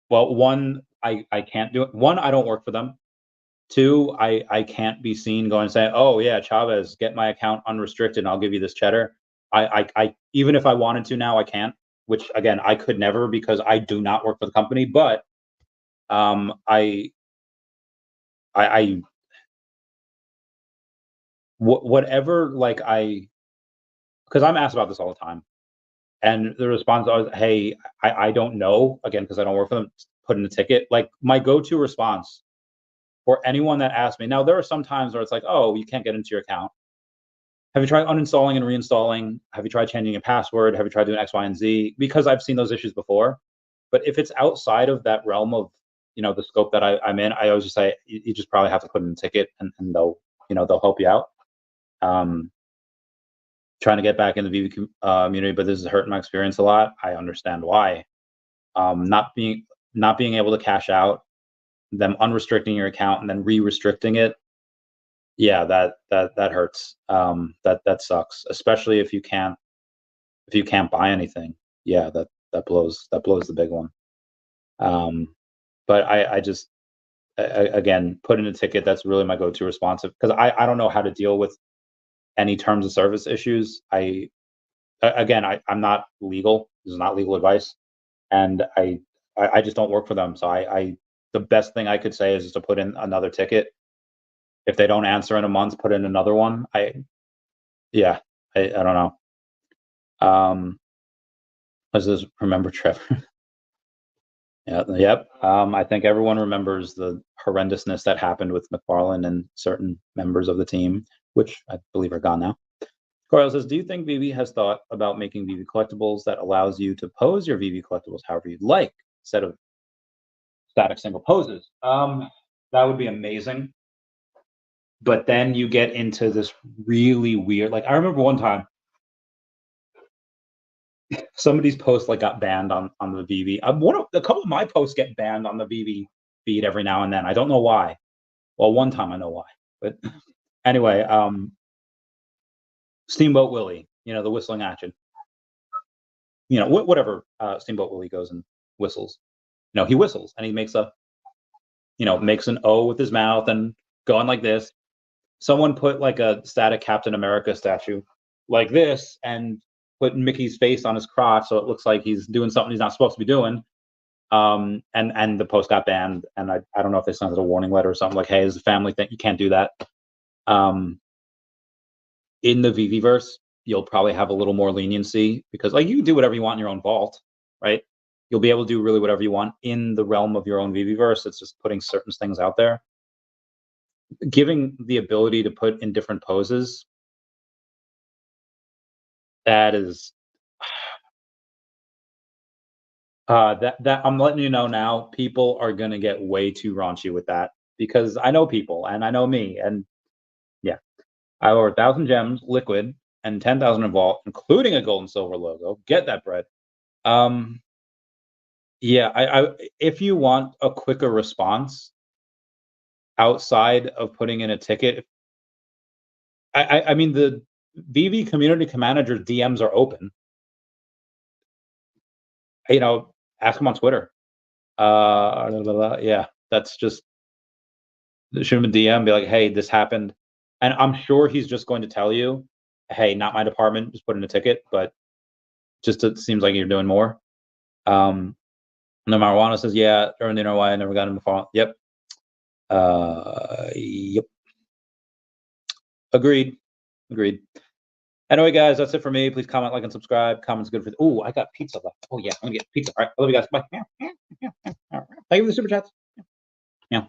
One, I can't do it. One, I don't work for them. Two, I can't be seen going and saying, "Oh yeah, Chavez, get my account unrestricted, and I'll give you this cheddar." I even if I wanted to now, I can't. Which again, I could never because I do not work for the company. But I whatever like because I'm asked about this all the time, and the response was, "Hey, I don't know," again because I don't work for them. Put in a ticket. Like my go-to response for anyone that asks me. Now there are some times where it's like, "Oh, you can't get into your account." Have you tried uninstalling and reinstalling? Have you tried changing a password? Have you tried doing X, Y, and Z? Because I've seen those issues before. But if it's outside of that realm of, the scope that I'm in, I always just say you just probably have to put in a ticket, and they'll help you out. Um, Trying to get back in the VeVe community, but this is hurting my experience a lot. I understand why. Not being able to cash out, them unrestricting your account and then re-restricting it. Yeah, that hurts. That sucks, especially if you can't buy anything. Yeah, that blows the big one. But I just again, put in a ticket. That's really my go-to response because I don't know how to deal with any terms of service issues. Again, I'm not legal. This is not legal advice, and I just don't work for them. So I the best thing I could say is just to put in another ticket. If they don't answer in a month, put in another one. Yeah, I don't know. Let's just remember Trevor. Yeah, yep. I think everyone remembers the horrendousness that happened with McFarlane and certain members of the team, which I believe are gone now. Coral says, do you think VeVe has thought about making VeVe collectibles that allows you to pose your VeVe collectibles however you'd like instead of static single poses? That would be amazing. But then you get into this really weird. Like I remember one time, some of these posts like got banned on the VeVe. A couple of my posts get banned on the VeVe feed every now and then. I don't know why. Well, one time I know why, but anyway, Steamboat Willie, the whistling action, whatever Steamboat Willie goes and whistles. He whistles and he makes makes an O with his mouth and going like this. Someone put like a static Captain America statue like this and put Mickey's face on his crotch so it looks like he's doing something he's not supposed to be doing. And the post got banned, and I don't know if they sent it a warning letter or something like, hey, it's a family thing, you can't do that. In the VeVeverse, you'll probably have a little more leniency because like you can do whatever you want in your own vault, right? You'll be able to do really whatever you want in the realm of your own VeVeverse. It's just putting certain things out there. Giving the ability to put in different poses, that is that I'm letting you know now, people are gonna get way too raunchy with that because I know people and I know me, and yeah, I owe 1,000 gems, liquid, and 10,000 in vault, including a gold and silver logo. Get that bread. Yeah, if you want a quicker response outside of putting in a ticket, I mean the VeVe community manager DMs are open. Ask him on Twitter. Yeah, that's just shoot him a DM, be like, hey, this happened. And I'm sure he's just going to tell you, hey, not my department, just put in a ticket, but just it seems like you're doing more. No Marijuana says, yeah, don't know why I never got him before. Yep. Yep. Agreed. Anyway, guys, that's it for me. Please comment, like, and subscribe. Comments good for. Oh, I got pizza left. Oh yeah, I'm gonna get pizza. All right, I love you guys. Bye. Thank you for the super chats. Yeah.